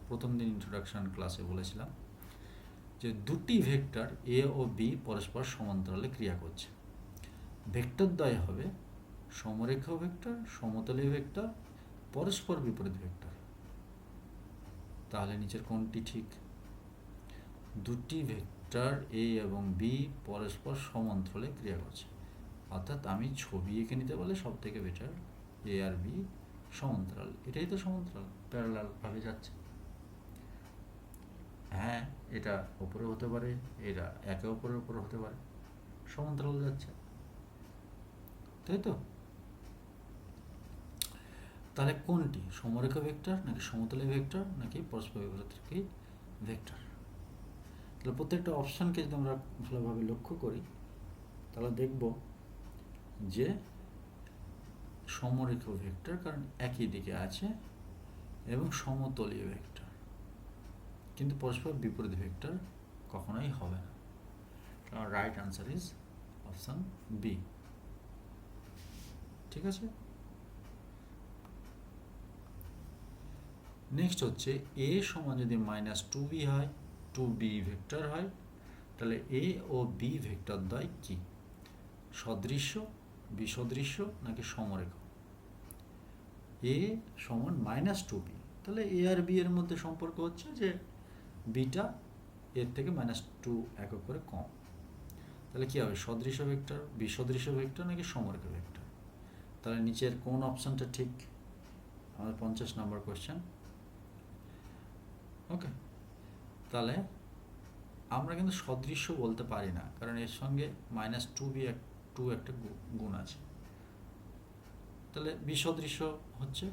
প্রথম দিন ইন্ট্রোডাকশন ক্লাসে বলেছিলাম যে দুটি ভেক্টর এ ও বি পরস্পর সমান্তরালে ক্রিয়া করছে, ভেক্টর দ্বয় হবে সমরেখা ভেক্টর, সমতলীয় ভেক্টর, পরস্পর বিপরীত ভেক্টর। তাহলে নিচের কোনটি ঠিক? দুটি ভেক্টর এ এবং বি পরস্পর সমান্তরালে ক্রিয়া করছে, অর্থাৎ আমি ছবি এঁকে নিতে বলে সব থেকে বেটার এ আর বি সমান্তরাল। এটাই তো সমান্তরাল, প্যারালাল ভাবে যাচ্ছে। হ্যাঁ, এটা ওপরে হতে পারে, এটা একে অপরের উপরে হতে পারে, সমান্তরাল যাচ্ছে, তাই তো? তাহলে কোনটি সমরেখা ভেক্টর নাকি সমতলীয় ভেক্টর নাকি পরস্পর বিপরীত ভেক্টর? তাহলে প্রত্যেকটা অপশানকে যদি আমরা ভালোভাবে লক্ষ্য করি তাহলে দেখব যে সমরেখা ভেক্টর, কারণ একই দিকে আছে, এবং সমতলীয় ভেক্টর, কিন্তু পরস্পর বিপরীত ভেক্টর কখনোই হবে না। কারণ right answer is option B. ঠিক আছে। নেক্সট হচ্ছে এ সমান যদি -2b হয়, 2b ভেক্টর হয়, তাহলে এ ও বি ভেক্টর দ্বয় কি? সদৃশ্য, বিসদৃশ্য নাকি সমরেখা? এ সমান -2b, তাহলে এ আর বি এর মধ্যে সম্পর্ক হচ্ছে যে বিটা এর থেকে -2 একক করে কম। তাহলে কি হবে? সদৃশ্য ভেক্টর, বিসদৃশ্য ভেক্টর নাকি সমরেখা ভেক্টর? তাহলে নিচের কোন অপশানটা ঠিক? আমাদের 50 নম্বর কোয়েশ্চেন। ওকে, তাহলে আমরা কিন্তু সদৃশ্য বলতে পারি না, কারণ এর সঙ্গে -2b একটা গুণ আছে। তাহলে বিসদৃশ্য হচ্ছে,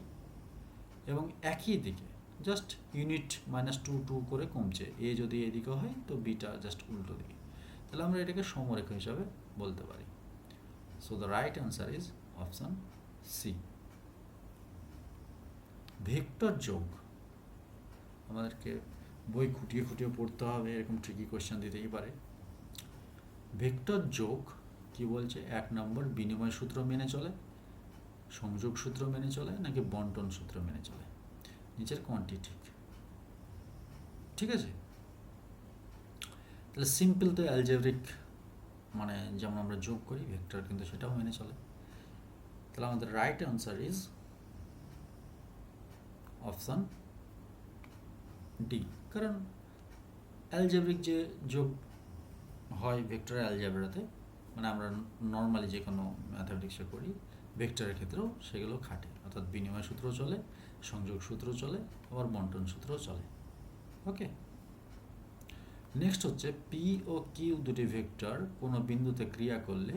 এবং একই দিকে জাস্ট ইউনিট -2 করে কমছে। এ যদি এদিকে হয় তো বিটা জাস্ট উল্টো দিকে, তাহলে আমরা এটাকে সমরেখা হিসাবে বলতে পারি। So the right answer is option C. Vector যোগ আমাদেরকে বই খুঁটিয়ে খুঁটিয়ে পড়তে হবে, এরকম ট্রিকি কোয়েশ্চেন দিতেই পারে। ভেক্টর যোগ কি বলছে? 1 নম্বর বিনিময় সূত্র মেনে চলে, সংযোগ সূত্র মেনে চলে নাকি বন্টন সূত্র মেনে চলে? নিচের কোনটি ঠিক? ঠিক আছে। তাহলে সিম্পল তো অ্যালজেব্রিক, মানে যেমন আমরা যোগ করি ভেক্টর, কিন্তু সেটাও মেনে চলে। তাহলে আমাদের right answer is option D. কারণ অ্যালজেব্রিক যে যোগ হয় ভেক্টর অ্যালজেব্রাতে, মানে আমরা নর্মালি যে কোনো ম্যাথামেটিক্সে করি, ভেক্টরের ক্ষেত্রেও সেগুলো খাটে, অর্থাৎ বিনিময় সূত্র চলে, সংযোগ সূত্র চলে, আবার বন্টন সূত্রও চলে। ওকে। নেক্সট হচ্ছে পি ও কিউ দুটি ভেক্টর কোনো বিন্দুতে ক্রিয়া করলে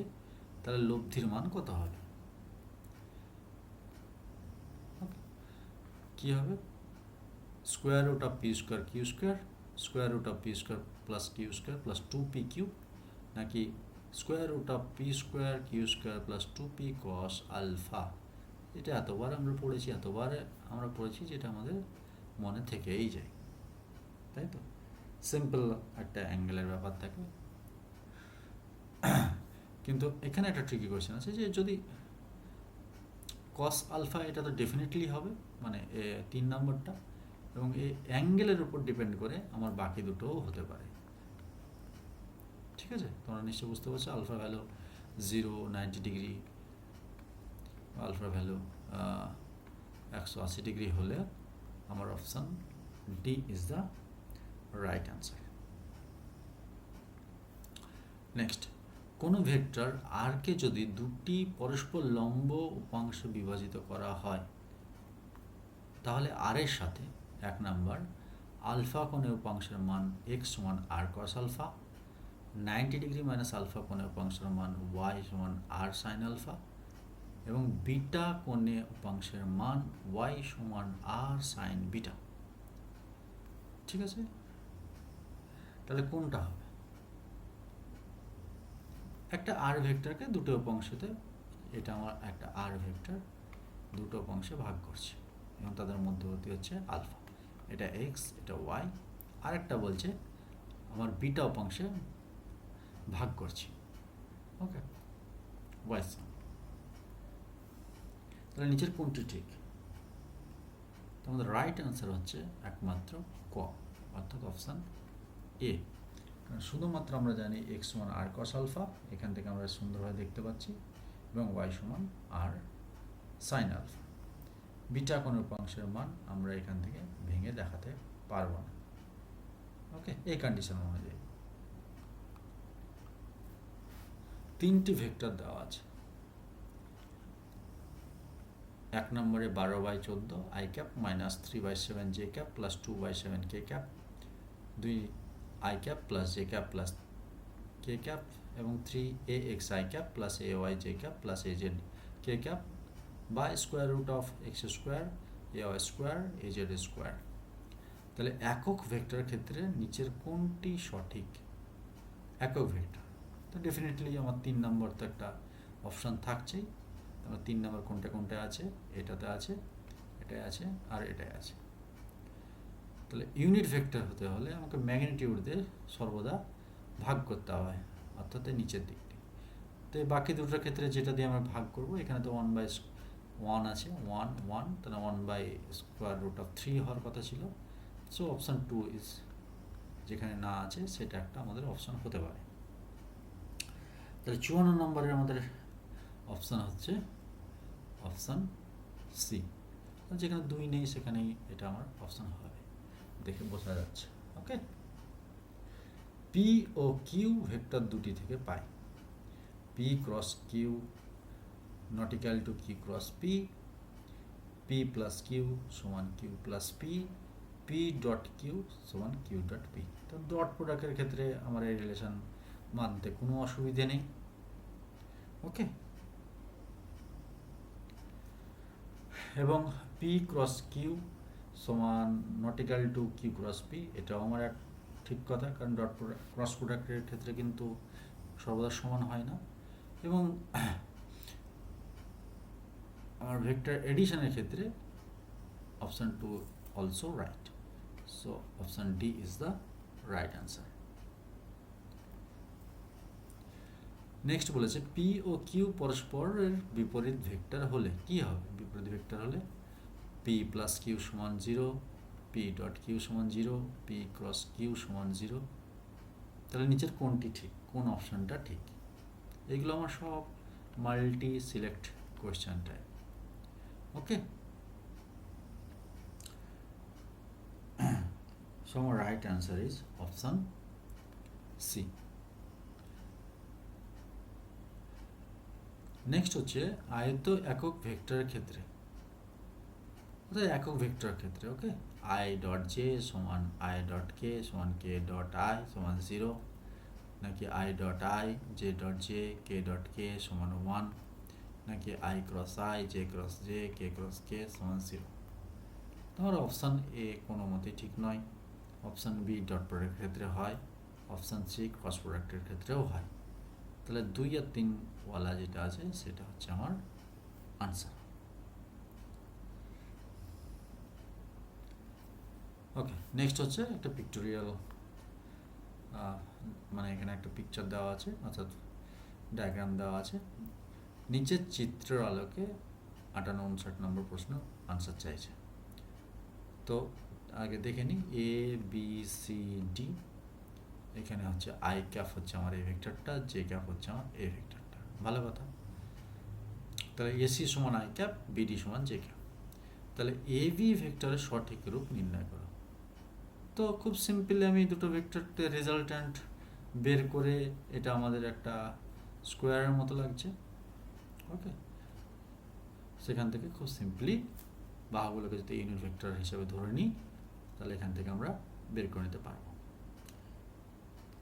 তাহলে লব্ধির মান কত হবে? কি হবে? Square root of P square Q square, square root of P square plus Q square plus 2p Q, নাকি square root of P square Q square plus 2p cos alpha? এটা এতবার আমরা পড়েছি, যেটা আমাদের মনে থেকেই যায়, তাই তো? সিম্পল একটা অ্যাঙ্গেলের ব্যাপার থাকে। কিন্তু এখানে একটা ট্রিকি কোয়েশ্চেন আছে যে যদি কস আলফা, এটা তো ডেফিনেটলি হবে, মানে 3 নম্বরটা, এবং এই অ্যাঙ্গেলের উপর ডিপেন্ড করে আমার বাকি দুটোও হতে পারে। ঠিক আছে, তোমরা নিশ্চয় বুঝতে পারছো। Alpha value 0, 90 degree, alpha value 180 degree হলে আমার option D is the right answer. Next, কোনো ভেক্টর আর কে যদি দুটি পরস্পর লম্ব উপাংশে বিভাজিত করা হয়, তাহলে আর এর সাথে 1 নাম্বার আলফা কোণে উপাংশের মান x সমান r cos alpha, 90 degree minus alpha কোণে উপাংশের মান y সমান r sin আলফা, এবং বিটা কোণে উপাংশের মান y সমান r sin বিটা। ঠিক আছে, তাহলে কোনটা হবে? একটা আর ভেক্টরকে দুটো উপাংশতে, এটা আমার একটা আর ভেক্টর দুটো উপাংশে ভাগ করছে এবং তাদের মধ্যবর্তী হচ্ছে আলফা, এটা এক্স, এটা ওয়াই, আর একটা বলছে আমার বিটা উপাংশে ভাগ করছি। ওকে, ওয়াই সমান, তাহলে নিচের কোনটি ঠিক? তো আমাদের রাইট অ্যান্সার হচ্ছে একমাত্র ক, অর্থাৎ অপশান এ। শুধুমাত্র আমরা জানি এক্স সমান আর কস আলফা, এখান থেকে আমরা সুন্দরভাবে দেখতে পাচ্ছি, এবং ওয়াই সমান আর সাইন আলফা। বিটা কোন উপাংশের মান আমরা এখান থেকে ভেঙে দেখাতে পারবো না। ওকে, এই কন্ডিশন অনুযায়ী 3টি ভেক্টর দেওয়া আছে। 1 নম্বরে 12/14 i cap minus 3/7 j cap plus 2/7 k cap, 2 i cap plus j cap plus k cap, এবং 3 ax i cap plus ay j cap plus az k cap by square root of X square ay square az square. তাহলে একক ভেক্টরের ক্ষেত্রে নিচের কোনটি সঠিক? একক ভেক্টর তো ডেফিনেটলি আমার 3 নম্বর তো একটা অপশান থাকছেই। আমার 3 নম্বর কোনটা কোনটা আছে? এটাতে আছে, এটাই আছে, আর এটাই আছে। তাহলে ইউনিট ভেক্টর হতে হলে আমাকে ম্যাগনিটিউড দিয়ে সর্বদা ভাগ করতে হয়, অর্থাৎ নিচের দিকটি। তো এই বাকি দুটোর ক্ষেত্রে যেটা দিয়ে আমরা ভাগ করব, এখানে তো 1/1 আছে, 1 1, তাহলে 1/√3 হওয়ার কথা ছিল। সো অপশান 2 ইজ, যেখানে না আছে সেটা একটা আমাদের অপশান হতে পারে। তাহলে 54 নম্বরের আমাদের অপশান হচ্ছে অপশান সি। যেখানে 2 নেই সেখানেই এটা আমার অপশান হবে, দেখে বোঝা যাচ্ছে। ওকে, পি ও কিউ ভেক্টর দুটি থেকে পাই P cross Q not equal to Q cross P, P plus Q সমান Q plus P, P dot Q সমান কিউ ডট পি। তো ডট প্রোডাক্টের ক্ষেত্রে আমার এই রিলেশন মানতে কোনো অসুবিধে নেই। ওকে, এবং পি ক্রস কিউ সমান not equal to Q cross P, এটাও আমার এক ঠিক কথা, কারণ ডট প্রোডাক্ট ক্রস প্রোডাক্টের ক্ষেত্রে কিন্তু সর্বদা সমান হয় না। এবং আমার ভেক্টর এডিশনের ক্ষেত্রে option 2 also right. So option D is the right answer. Next বলেছে পি ও কিউ পরস্পরের বিপরীত ভেক্টর হলে কি হবে? বিপরীত ভেক্টর হলে পি প্লাস কিউ সমান 0, পি ডট কিউ সমান 0, পি ক্রস কিউ সমান 0। তাহলে নিচের কোনটি ঠিক, কোন অপশানটা ঠিক? এগুলো আমার সব multi select question type. Okay, so our right answer is option C. Next হচ্ছে আয়ত একক ভেক্টরের ক্ষেত্রে, একক ভেক্টরের ক্ষেত্রে ওকে, আই ডট জে সমান আই ডট কে সমান কে ডট আই সমান 0, নাকি I dot I J dot J K dot K সমান 1, নাকি I cross I J cross J K cross K সমান 0। তোমার অপশান এ কোনো মতেই ঠিক নয়, অপশান বি ডট প্রোডাক্টের ক্ষেত্রে হয়, অপশান সি ক্রস প্রোডাক্টের ক্ষেত্রেও হয়। তাহলে 2 আর 3 ওয়ালা যেটা আছে সেটা হচ্ছে আমার আনসার। ওকে, নেক্সট হচ্ছে একটা পিক্টোরিয়াল, মানে এখানে একটা পিকচার দেওয়া আছে, অর্থাৎ ডায়াগ্রাম দেওয়া আছে। নিচের চিত্রের আলোকে 58-59 নম্বর প্রশ্ন আনসার চাইছে। তো আগে দেখে নিই, এ বি সি ডি, এখানে হচ্ছে আই ক্যাপ হচ্ছে আমার এই ভেক্টরটা, জে ক্যাপ হচ্ছে আমার এ ভেক্টরটা। ভালো কথা। তাহলে এসি সমান আই ক্যাপ, বিডি সমান জে ক্যাপ। তাহলে এ বি ভেক্টরের সঠিক রূপ নির্ণয় করো। তো খুব সিম্পলি আমি দুটো ভেক্টরতে রেজাল্ট্যান্ট বের করে, এটা আমাদের একটা স্কোয়ারের মতো লাগছে। ওকে, সেখান থেকে খুব সিম্পলি বাহুগুলোকে যদি ইউনিট ভেক্টর হিসেবে ধরে নিই, তাহলে এখান থেকে আমরা বের করে নিতে পারবো।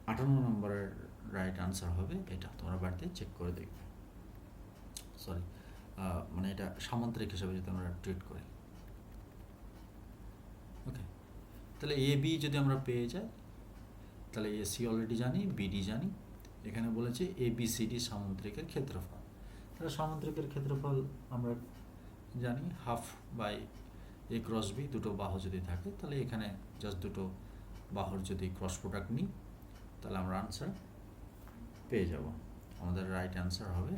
58 নম্বরের রাইট আনসার হবে এটা, তোমরা বাড়িতে চেক করে দেখবে। সরি, মানে এটা সামান্তরিক হিসাবে যদি আমরা ট্রিট করি। ওকে, তাহলে এ বি যদি আমরা পেয়ে যাই, তাহলে এসি অলরেডি জানি, বিডি জানি। এখানে বলেছে এ বি সি ডি সামান্তরিকের ক্ষেত্রফল। তাহলে সামান্তরিকের ক্ষেত্রফল আমরা জানি half by A cross B, দুটো বাহু যদি থাকে, তাহলে এখানে জাস্ট দুটো বাহুর যদি ক্রস প্রোডাক্ট নিই, তাহলে আমরা আনসার পেয়ে যাব। আমাদের রাইট অ্যান্সার হবে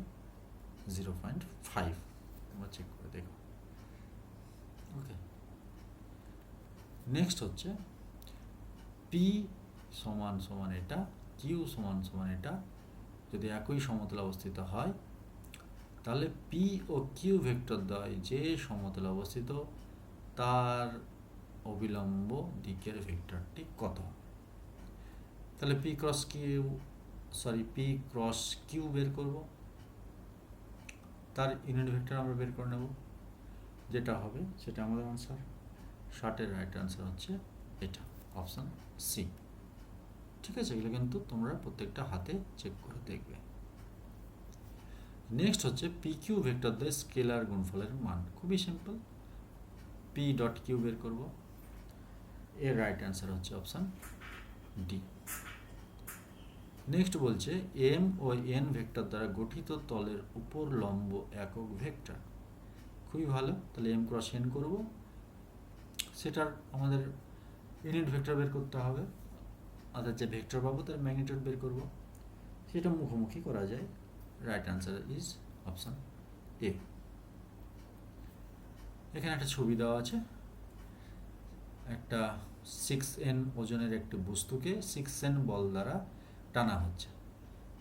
0.5। তোমরা চেক করে দেখো। ওকে, নেক্সট হচ্ছে পি সমান সমান এটা, কিউ সমান সমান এটা যদি একই সমতলে অবস্থিত হয়, তাহলে পি ও কিউ ভেক্টর দ্বয় যে সমতলে অবস্থিত তার অবিলম্ব দিকের ভেক্টরটি কত? তাহলে পি ক্রস কিউ বের করব, তার ইউনিট ভেক্টর আমরা বের করে নেব, যেটা হবে সেটা আমাদের আনসার। 60-এর রাইট আনসার হচ্ছে এটা, অপশান সি। ঠিক আছে, এগুলো কিন্তু তোমরা প্রত্যেকটা হাতে চেক করে দেখবে। নেক্সট হচ্ছে পি কিউ ভেক্টর দ্বয় স্কেলার গুণফলের মান। খুবই সিম্পল, পি ডট কিউ বের করব, এর রাইট অ্যান্সার হচ্ছে অপশান ডি। নেক্সট বলছে এম ও এন ভেক্টর দ্বারা গঠিত তলের উপর লম্ব একক ভেক্টর। খুবই ভালো, তাহলে এম ক্রস এন করব, সেটার আমাদের ইউনিট ভেক্টর বের করতে হবে, অর্থাৎ যে ভেক্টর পাবো তার ম্যাগনিটিউড বের করব, সেটা মুখোমুখি করা যায়। Right answer is option A. এখানে একটা ছবি দেওয়া আছে, একটা 6N ওজনের একটি বস্তুকে 6N বল দ্বারা টানা হচ্ছে।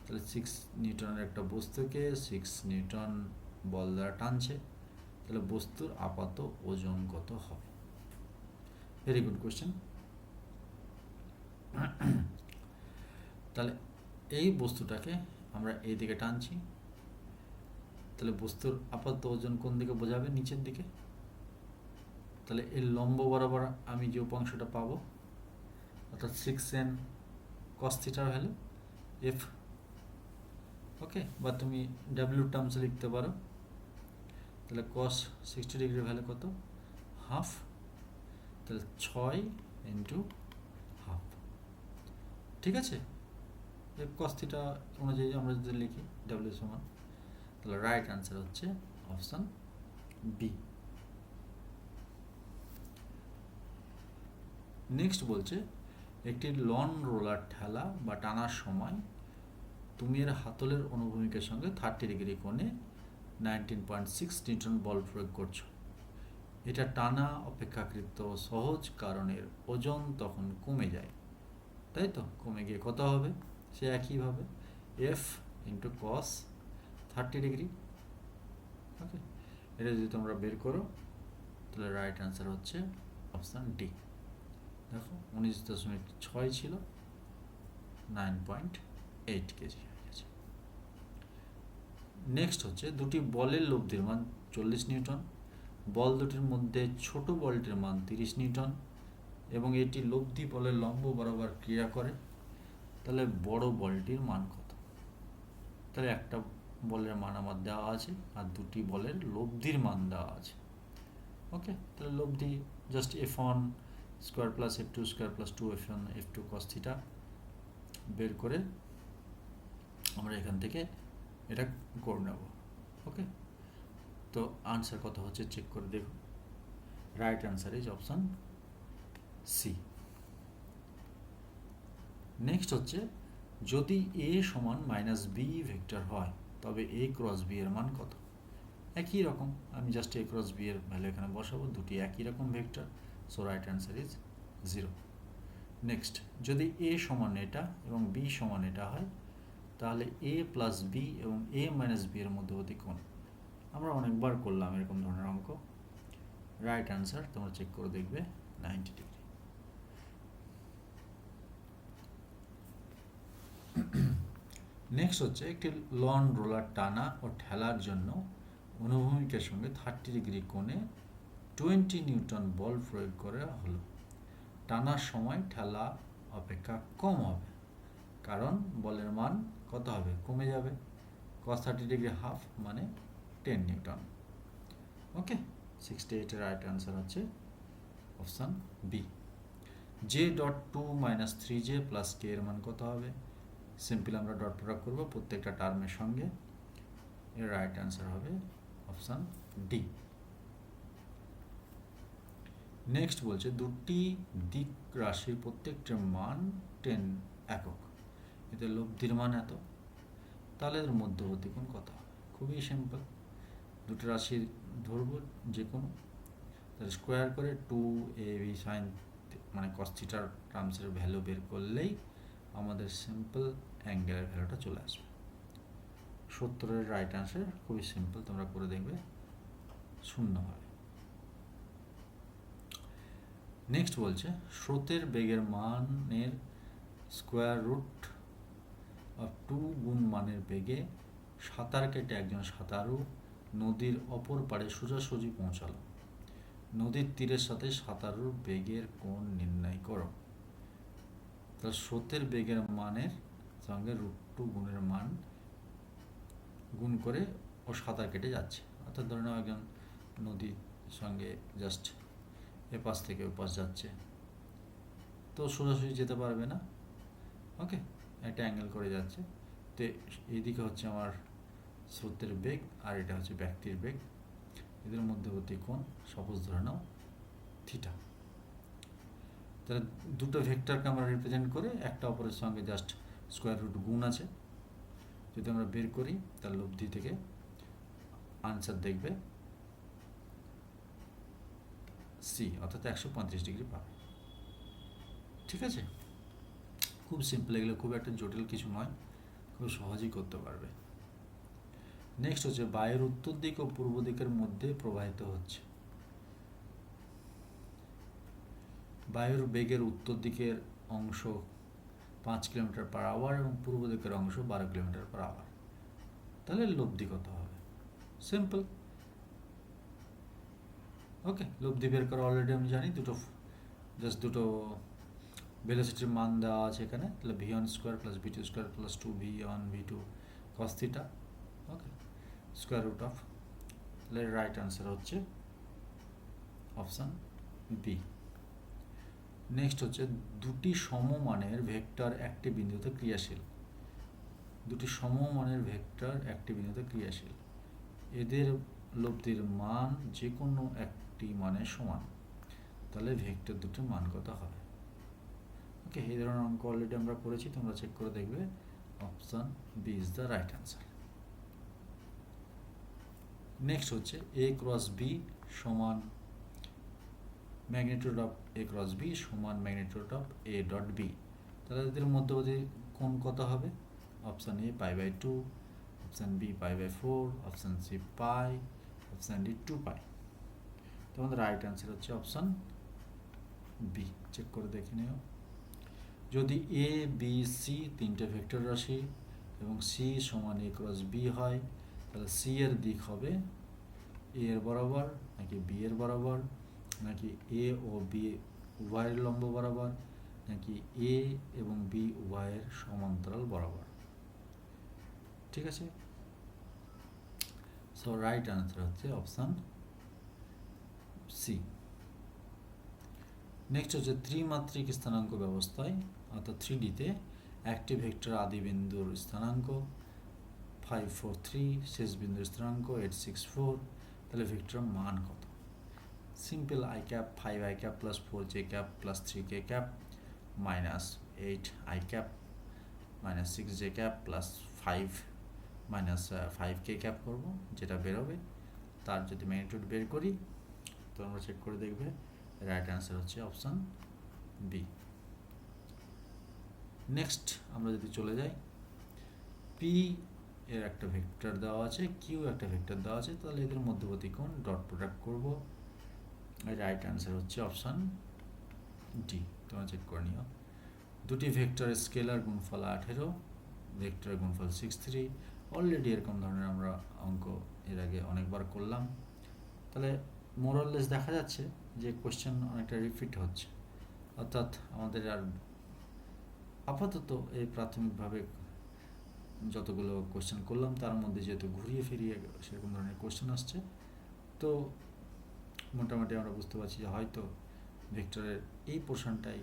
তাহলে 6 নিউটনের একটা বস্তুকে 6 নিউটন বল দ্বারা টানছে, তাহলে বস্তুর আপাত ওজন কত হবে? Very good question. তাহলে এই বস্তুটাকে আমরা এই দিকে টানছি, তাহলে বস্তুর আপাত ওজন কোন দিকে বোঝাবে? নিচের দিকে। তাহলে এর লম্ব বরাবর আমি যে উপাংশটা পাবো, অর্থাৎ 6N cos থিটার ভ্যালু এফ। ওকে, বা তুমি ডাব্লিউ টার্মসে লিখতে পারো। তাহলে cos 60 ডিগ্রির ভ্যালু কত? হাফ। তাহলে 6 ইন্টু হাফ। ঠিক আছে, এফ cos থিটা অনুযায়ী আমরা যদি লিখি ডাব্লিউ সমান, তাহলে রাইট অ্যান্সার হচ্ছে অপশান বি। নেক্সট বলছে একটি লন রোলার ঠেলা বা টানার সময় তুমি এর হাতলের অনুভূমিকের সঙ্গে 30 ডিগ্রি কোণে 19.6 নিউটন বল প্রয়োগ করছো। এটা টানা অপেক্ষাকৃত সহজ, কারণ এর ওজন তখন কমে যায়, তাই তো? কমে গিয়ে কত হবে? সে একইভাবে এফ ইন্টু কস 30 ডিগ্রি। ওকে, এটা যদি তোমরা বের করো, তাহলে রাইট অ্যান্সার হচ্ছে অপশান ডি। দেখো 19.6 ছিল, 9.8 কেজি হয়ে গেছে। নেক্সট হচ্ছে দুটি বলের লব্ধির মান 40 নিউটন, বল দুটির মধ্যে ছোট বলটির মান 30 নিউটন এবং এটি লব্ধি বলের লম্ব বরাবর ক্রিয়া করে, তাহলে বড় বলটির মান কত? তাহলে একটা বলের মান আমার দেওয়া আছে আর দুটি বলের লব্ধির মান দেওয়া আছে। ওকে, তাহলে লব্ধি just f1 square plus f2 square plus 2f1 f2 cos theta বের করে আমরা এখান থেকে এটা করে নেব। ওকে, তো আনসার কত হচ্ছে চেক করে দেখুন। Right answer is option C. Next হচ্ছে, যদি a সমান মাইনাস বি ভেক্টর হয় তবে a ক্রস বি এর মান কত? একই রকম, আমি জাস্ট a ক্রস বি এর ভ্যালু এখানে বসাবো, দুটি একই রকম vector, so right answer is 0। Next, যদি a সমান এটা এবং b সমান এটা হয় তাহলে a প্লাস বি এবং a মাইনাস বি এর মধ্যবর্তী কোণ। আমরা অনেকবার করলাম এরকম ধরনের অঙ্ক। রাইট অ্যান্সার তোমরা চেক করে দেখবে 90 ডিগ্রি। নেক্সট হচ্ছে, একটি লন রোলার টানা ও ঠেলার জন্য অনুভূমিকের সঙ্গে 30 ডিগ্রি কোণে 20 নিউটন বল প্রয়োগ করা হলো। টানার সময় ঠেলা অপেক্ষা কম হবে, কারণ বলের মান কত হবে? কমে যাবে। cos 30 ডিগ্রি হাফ মানে 10 নিউটন। ওকে, 68 এর রাইট অ্যান্সার হচ্ছে option B. J dot 2 minus 3j plus K এর মান কত হবে? সিম্পল আমরা ডট প্রোডাক্ট করবো প্রত্যেকটা টার্মের সঙ্গে। এর রাইট অ্যান্সার হবে অপশান ডি। নেক্সট বলছে, দুটি দিক রাশির প্রত্যেকটার মান 10 একক, এতে লব্ধির মান এত, তাহলে এর মধ্যবর্তী কোণ কত হবে? খুবই সিম্পল, দুটো রাশির ধরবো যে কোনো, তাহলে স্কোয়ার করে 2ab সাইন মানে cos থিটার টার্মসের ভ্যালু বের করলেই আমাদের সিম্পল অ্যাঙ্গেলের ভ্যালুটা চলে আসবে। 70 রাইট অ্যান্সার, খুবই সিম্পল, তোমরা করে দেখবে 0 হবে। নেক্সট বলছে, স্রোতের বেগের মানের স্কোয়ার রুট অফ 2 গুণ মানের বেগে সাঁতার কেটে একজন সাঁতারু নদীর অপর পাড়ে সোজাসুজি পৌঁছালো। নদীর তীরের সাথে সাঁতারুর বেগের কোণ নির্ণয় করো। তাহলে স্রোতের বেগের মানের সঙ্গে √2 গুণের মান গুণ করে ও সাঁতার কেটে যাচ্ছে, অর্থাৎ ধরে নাও একজন নদীর সঙ্গে জাস্ট এপাশ থেকে ওপাশ যাচ্ছে, তো সোজাসুজি যেতে পারবে না। ওকে, একটা অ্যাঙ্গেল করে যাচ্ছে, তো এইদিকে হচ্ছে আমার স্রোতের বেগ আর এটা হচ্ছে ব্যক্তির বেগ, এদের মধ্যবর্তী কোণ সপোজ ধরে নাও থিটা। তাহলে দুটো ভেক্টরকে আমরা রিপ্রেজেন্ট করে একটা অপরের সঙ্গে জাস্ট স্কোয়ার রুট গুণ আছে, যদি আমরা বের করি তার লব্ধি থেকে আনসার দেখবে সি, অর্থাৎ 135 ডিগ্রি পাবে। ঠিক আছে, খুব সিম্পল, এগুলো খুব একটা জটিল কিছু নয়, খুব সহজেই করতে পারবে। নেক্সট হচ্ছে, বায়ুর উত্তর দিক ও পূর্ব দিকের মধ্যে প্রবাহিত হচ্ছে। বায়ুর বেগের উত্তর দিকের অংশ 5 কিলোমিটার পার আওয়ার এবং পূর্ব দিকের অংশ 12 কিলোমিটার পার আওয়ার, তাহলে লব্ধি কত হবে? সিম্পল। ওকে, লব্ধি বের করা অলরেডি আমি জানি, দুটো ভেলোসিটির মান দেওয়া আছে এখানে, তাহলে v1 square plus v2 square plus 2v1 v2 cos theta. Okay, square root of, তাহলে রাইট আনসার হচ্ছে অপশান বি। নেক্সট হচ্ছে, দুটি সমমানের ভেক্টর একটি বিন্দুতে ক্রিয়াশীল। দুটি সমমানের ভেক্টর একটি বিন্দুতে ক্রিয়াশীল, এদের লব্ধির মান যে কোনো একটি মানের সমান, তাহলে ভেক্টর দুটির মান কত হবে? ওকে, এই ধরনের অঙ্ক অলরেডি আমরা করেছি, তোমরা চেক করে দেখবে। Option B is the right answer. Next হচ্ছে, এ ক্রস বি সমান magnitude of A cross B সমান magnitude of A dot B, তাহলে এদের মধ্যবর্তী কোণ কত হবে? Option A π/2, option B π/4, option C pi, option D 2 pi. তো আমাদের রাইট অ্যান্সার হচ্ছে অপশান বি, চেক করে দেখে নিও। যদি এ বি সি তিনটে ভেক্টর রাশি এবং সি সমান এ ক্রস বি হয়, তাহলে সি এর দিক হবে এ এর বরাবর নাকি বি এর বরাবর, নাকি এ ও বি উভয়ের লম্ব বরাবর, নাকি এ এবং বি উভয়ের সমান্তরাল বরাবর। ঠিক আছে, সো রাইট আনসার হচ্ছে অপশান সি। নেক্সট হচ্ছে ত্রিমাত্রিক স্থানাঙ্ক ব্যবস্থায় অর্থাৎ 3Dতে একটি ভেক্টর আদি বিন্দুর স্থানাঙ্ক 5 4 3, শেষ বিন্দুর স্থানাঙ্ক 8 6 4, তাহলে ভেক্টর মান কত? Simple i cap 5i cap plus 4j cap plus 3k cap minus 8i cap minus 6j cap plus 5 minus 5k cap করবো, যেটা বেরোবে তার যদি ম্যাগনিটিউড বের করি তো আমরা চেক করে দেখবে রাইট অ্যান্সার হচ্ছে অপশান বি। নেক্সট আমরা যদি চলে যাই, পি এর একটা ভেক্টর দেওয়া আছে, কিউ একটা ভেক্টর দেওয়া আছে, তাহলে এদের মধ্যবর্তী কোণ ডট প্রোডাক্ট করব। রাইট অ্যান্সার হচ্ছে অপশান ডি। তোমরা চেক করে নিও। দুটি ভেক্টরের স্কেলার গুণফল 18, ভেক্টরের গুণফল 63। অলরেডি এরকম ধরনের আমরা অঙ্ক এর আগে অনেকবার করলাম। তাহলে মোরাললেস দেখা যাচ্ছে যে কোশ্চেন অনেকটা রিপিট হচ্ছে, অর্থাৎ আমাদের আর আপাতত এই প্রাথমিকভাবে যতগুলো কোশ্চেন করলাম তার মধ্যে যেহেতু ঘুরিয়ে ফিরিয়ে সেরকম ধরনের কোশ্চেন আসছে, তো মোটামুটি আমরা বুঝতে পারছি যে হয়তো ভেক্টরের এই পোর্শনটাই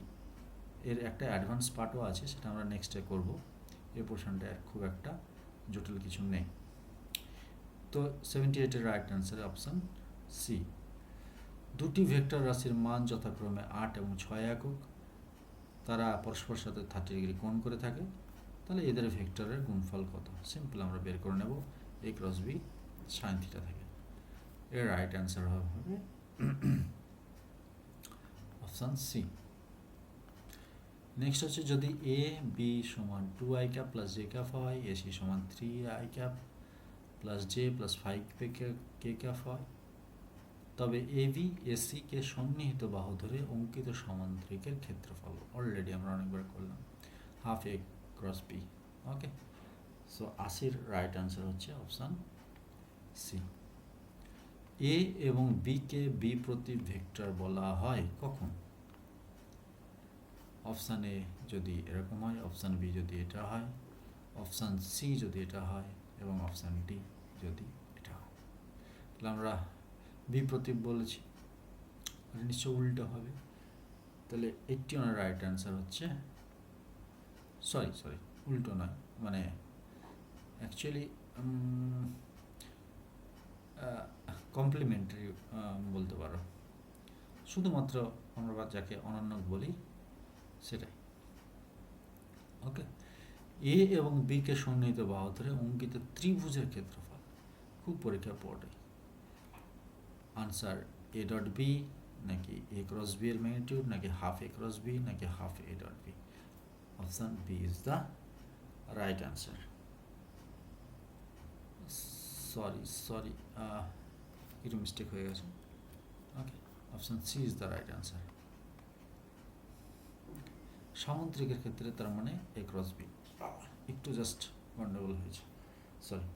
এর একটা অ্যাডভান্স পার্টও আছে, সেটা আমরা নেক্সটে করব। এই পোর্শনটায় খুব একটা জটিল কিছু নেই। তো 78-এর রাইট অ্যান্সার অপশান সি। দুটি ভেক্টর রাশির মান যথাক্রমে 8 এবং 6 একক, তারা পরস্পর সাথে 30 ডিগ্রি কোণ করে থাকে, তাহলে এদের ভেক্টরের গুণফল কত? সিম্পল আমরা বের করে নেব a ক্রস b sin θ থেকে। এর রাইট অ্যান্সার হবে অপশান সি। নেক্সট হচ্ছে যদি এ বি সমান 2i cap plus j cap হয়, এসি সমান 3i cap plus j plus 5k cap হয়, তবে এবি এসিকে সন্নিহিত বাহু ধরে অঙ্কিত সমান্তরিকের ক্ষেত্রফল। অলরেডি আমরা অনেকবার করলাম, half A cross B. Okay, so 80-র right answer হচ্ছে অপশান সি। এ এবং বিকে বি প্রতি ভেক্টর বলা হয় কখন? অপশান এ যদি এরকম হয়, অপশান বি যদি এটা হয়, অপশান সি যদি এটা হয়, এবং অপশান ডি যদি এটা হয়। তাহলে আমরা বি প্রতীক বলেছি, নিশ্চয় উল্টো হবে। তাহলে 81-এর রাইট অ্যান্সার হচ্ছে, সরি উল্টো নয়, মানে অ্যাকচুয়ালি কমপ্লিমেন্টারি বলতে পারো, শুধুমাত্র আমরা যাকে অনন্যক বলি সেটাই। ওকে, এ এবং বি কে সন্নিহিত বাহু ধরে অঙ্কিত ত্রিভুজের ক্ষেত্রফল খুব পরীক্ষা পড়ে। আনসার এ ডট বি নাকি এ ক্রস বি এর ম্যাগনিটিউড, নাকি হাফ এ ক্রস বি, নাকি half A dot B? Option B is the right answer. Sorry একটু মিস্টেক হয়ে গেছে। Okay, option C is the right answer. সামুদ্রিকের ক্ষেত্রে তার মানে এ ক্রস বি, একটু জাস্ট গন্ডগোল হয়েছে, সরি।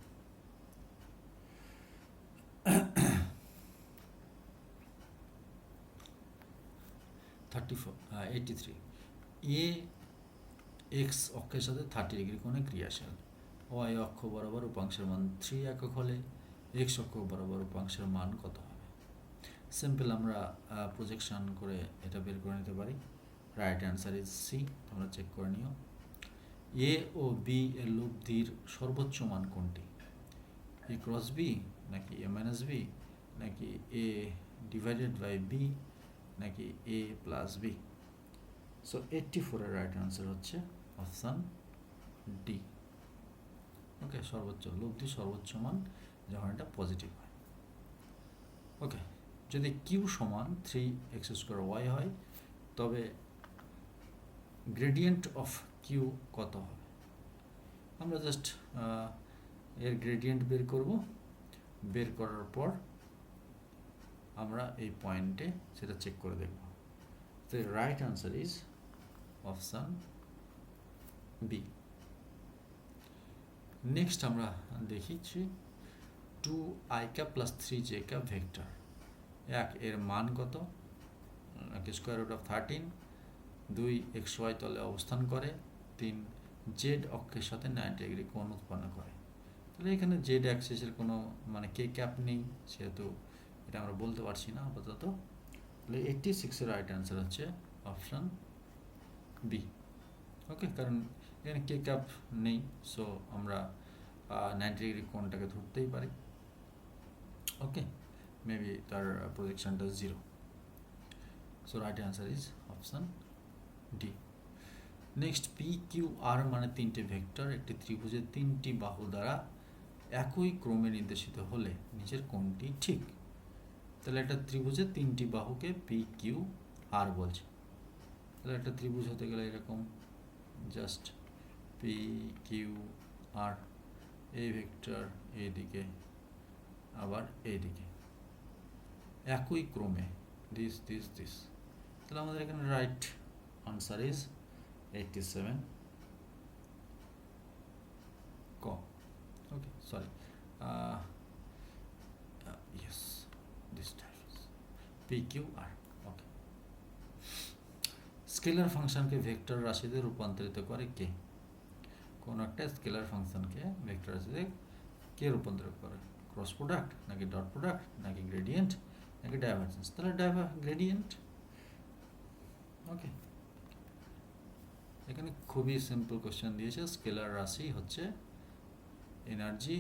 এ এক্স অক্ষের সাথে 30 ডিগ্রি কোণে ক্রিয়াশীল, ওয়াই অক্ষ বরাবর উপাংশের মান 3 একক হলে এক্স অক্ষ বরাবর উপাংশের মান কত হবে? সিম্পল আমরা প্রজেকশন করে এটা বের করে নিতে পারি। Right answer is C. তোমরা চেক করে নিও। এ ও বি এর লব্ধির সর্বোচ্চ মান কোনটি? এ ক্রস বি, নাকি এ মাইনাস বি, নাকি এ ডিভাইডেড বাই বি, নাকি এ প্লাস বি? সো 84-এর রাইট অ্যান্সার হচ্ছে অপশান ডি। ওকে, সর্বোচ্চ লব্ধি সর্বোচ্চ মান যখন এটা পজিটিভ হয়। ওকে, যদি কিউ সমান 3x² হয়, তবে গ্রেডিয়েন্ট অফ কিউ কত হবে? আমরা জাস্ট এর গ্রেডিয়েন্ট বের করব, বের করার পর আমরা এই পয়েন্টে সেটা চেক করে দেখব। তো right answer is option B. Next আমরা দেখিছি 2i ক্যাপ প্লাস 3j ক্যাপ ভেক্টর। এর মান কত? স্কোয়ার রুট অফ 13, 2 xy তলে অবস্থান করে, 3 জেড অক্ষের সাথে 90 ডিগ্রি কোণ উৎপন্ন করে। তাহলে এখানে জেড অ্যাক্সিসের কোনো মানে কে ক্যাপ নেই, সেহেতু এটা আমরা বলতে পারছি না আপাতত। তাহলে 86-এর রাইট অ্যান্সার হচ্ছে অপশান বি। ওকে, কারণ এখানে কে ক্যাপ নেই, সো আমরা 90 ডিগ্রি কোণটাকে ধরতেই পারি। ওকে, মেবি তার প্রজেকশনটা 0। So right answer is option D. Next, P Q R মানে তিনটে ভেক্টর একটি ত্রিভুজের তিনটি বাহু দ্বারা একই ক্রমে নির্দেশিত হলে নিচের কোনটি ঠিক? তাহলে একটা ত্রিভুজের তিনটি বাহুকে পি কিউ আর বলছে। তাহলে একটা ত্রিভুজ হতে গেলে এরকম জাস্ট পি কিউ আর, এই ভেক্টর এইদিকে আবার এইদিকে একই ক্রমে দিস দিস দিস। তাহলে আমাদের এখানে রাইট আনসার ইজ 87 ক। Okay, sorry, yes, this type is PQR. Okay, scalar ফাংশনকে ভেক্টর রাশিতে রূপান্তরিত করে কে? কোন একটা স্কেলার ফাংশনকে ভেক্টর রাশিতে কে রূপান্তরিত করে? ক্রস প্রোডাক্ট নাকি ডট প্রোডাক্ট নাকি গ্রেডিয়েন্ট নাকি ডাইভারজেন্স? তাহলে গ্রেডিয়েন্ট। ওকে, এখানে খুবই সিম্পল কোশ্চেন দিয়েছে, স্কেলার রাশি হচ্ছে এনার্জি,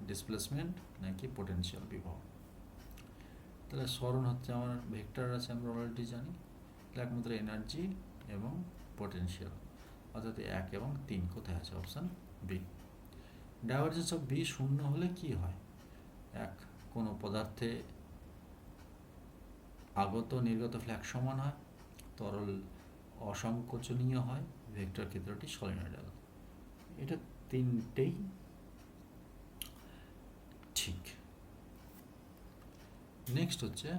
ডিসপ্লেসমেন্ট নাকি পোটেনশিয়াল বিভব। তাহলে সরণ হচ্ছে আমার ভেক্টর আছে, আমরা অলরেডি জানি। তাহলে একমাত্র এনার্জি এবং পোটেনশিয়াল, অর্থাৎ 1 এবং 3 কোথায় আছে? Option B. Divergence of B শূন্য হলে কি হয়? কোনো পদার্থে আগত নির্গত ফ্লাক্স সমান হয়, তরল অসংকোচনীয় হয়, ভেক্টর ক্ষেত্রটি সলিনয়েডাল। এটা তিনটেই ঠিক। নেক্সট হচ্ছে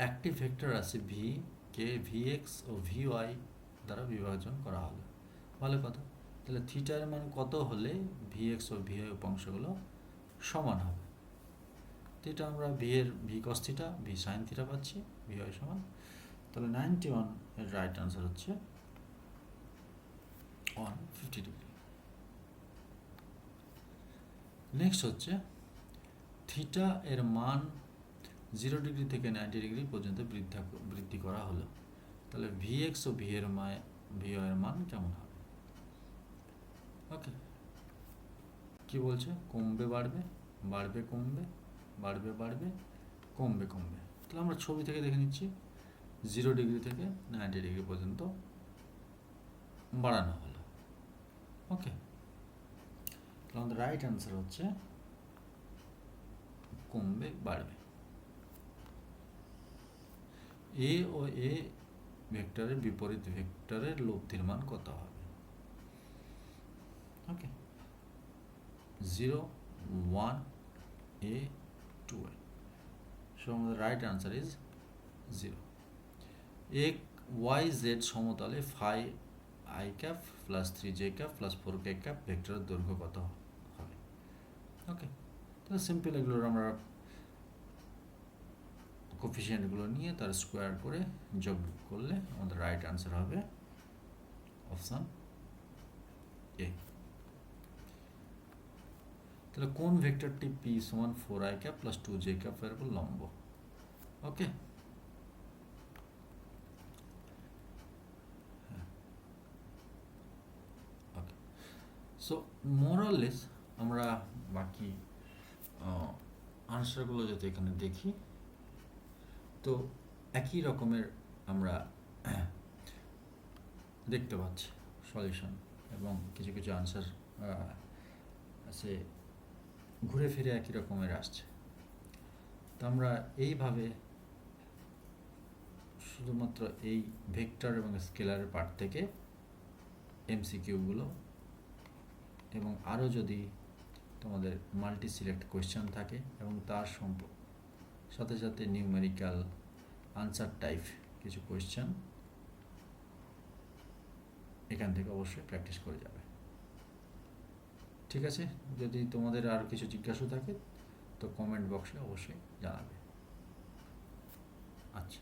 একটি ভেক্টর রাশি ভি কে ভিএক্স ও ভিওয়াই দ্বারা বিভাজন করা হলো। ভালো কথা। তাহলে থিটার মান কত হলে ভিএক্স ও ভিওয়াই উপাংশগুলো সমান হবে? থিটা আমরা V cos theta, V sine theta পাচ্ছি, ভিওয়াই সমান। তাহলে 91 এর রাইট আনসার হচ্ছে 150 ডিগ্রি। নেক্সট হচ্ছে থিটা এর মান 0 ডিগ্রি থেকে 90 ডিগ্রি পর্যন্ত বৃদ্ধি করা হলো। তাহলে ভিএক্স ও ভিওয়াই এর মান কেমন হবে? ওকে, কি বলছে? কমবে বাড়বে, বাড়বে কমবে, বাড়বে বাড়বে, কমবে কমবে। তাহলে আমরা ছবি থেকে দেখে নিচ্ছি, 0 ডিগ্রি থেকে 90 ডিগ্রি পর্যন্ত বাড়ানো হলো। ওকে, তাহলে আমাদের রাইট অ্যান্সার হচ্ছে কমবে বাড়বে। এ ও এ ভেক্টরের বিপরীত ভেক্টরের লব্ধির মান কত হবে? ওকে, 0, 1, a, 2a. So the right answer is 0. YZ সমতলে phi I cap plus 3j cap plus 4k cap ভেক্টরের দৈর্ঘ্য কত হবে? ওকে, তাহলে সিম্পল এগুলোর আমরা কোফিশিয়েন্টগুলো নিয়ে তার স্কোয়ার করে যোগ করলে আমাদের রাইট আনসার হবে অপশান এ। তাহলে কোন ভেক্টরটি পি সমান 4i ক্যাপ প্লাস 2j ক্যাপের উপর লম্ব? ওকে, ওকে, সো মোরালেস আমরা বাকি আনসারগুলো যদি এখানে দেখি তো একই রকমের আমরা দেখতে পাচ্ছি সলিউশন, এবং কিছু কিছু আনসার আছে ঘুরে ফিরে একই রকমের আসছে। তো আমরা এইভাবে শুধুমাত্র এই ভেক্টর এবং স্কেলারের পার্ট থেকে এমসিকিউগুলো এবং আরও যদি তোমাদের মাল্টি সিলেক্ট কোয়েশ্চেন থাকে এবং তার সাথে সাথে নিউমেরিক্যাল আনসার টাইপ কিছু কোয়েশ্চেন এখান থেকে অবশ্যই প্র্যাকটিস করে যাবে। ঠিক আছে, যদি তোমাদের আর কিছু জিজ্ঞাসা থাকে তো কমেন্ট বক্সে অবশ্যই জানাবে। আচ্ছা।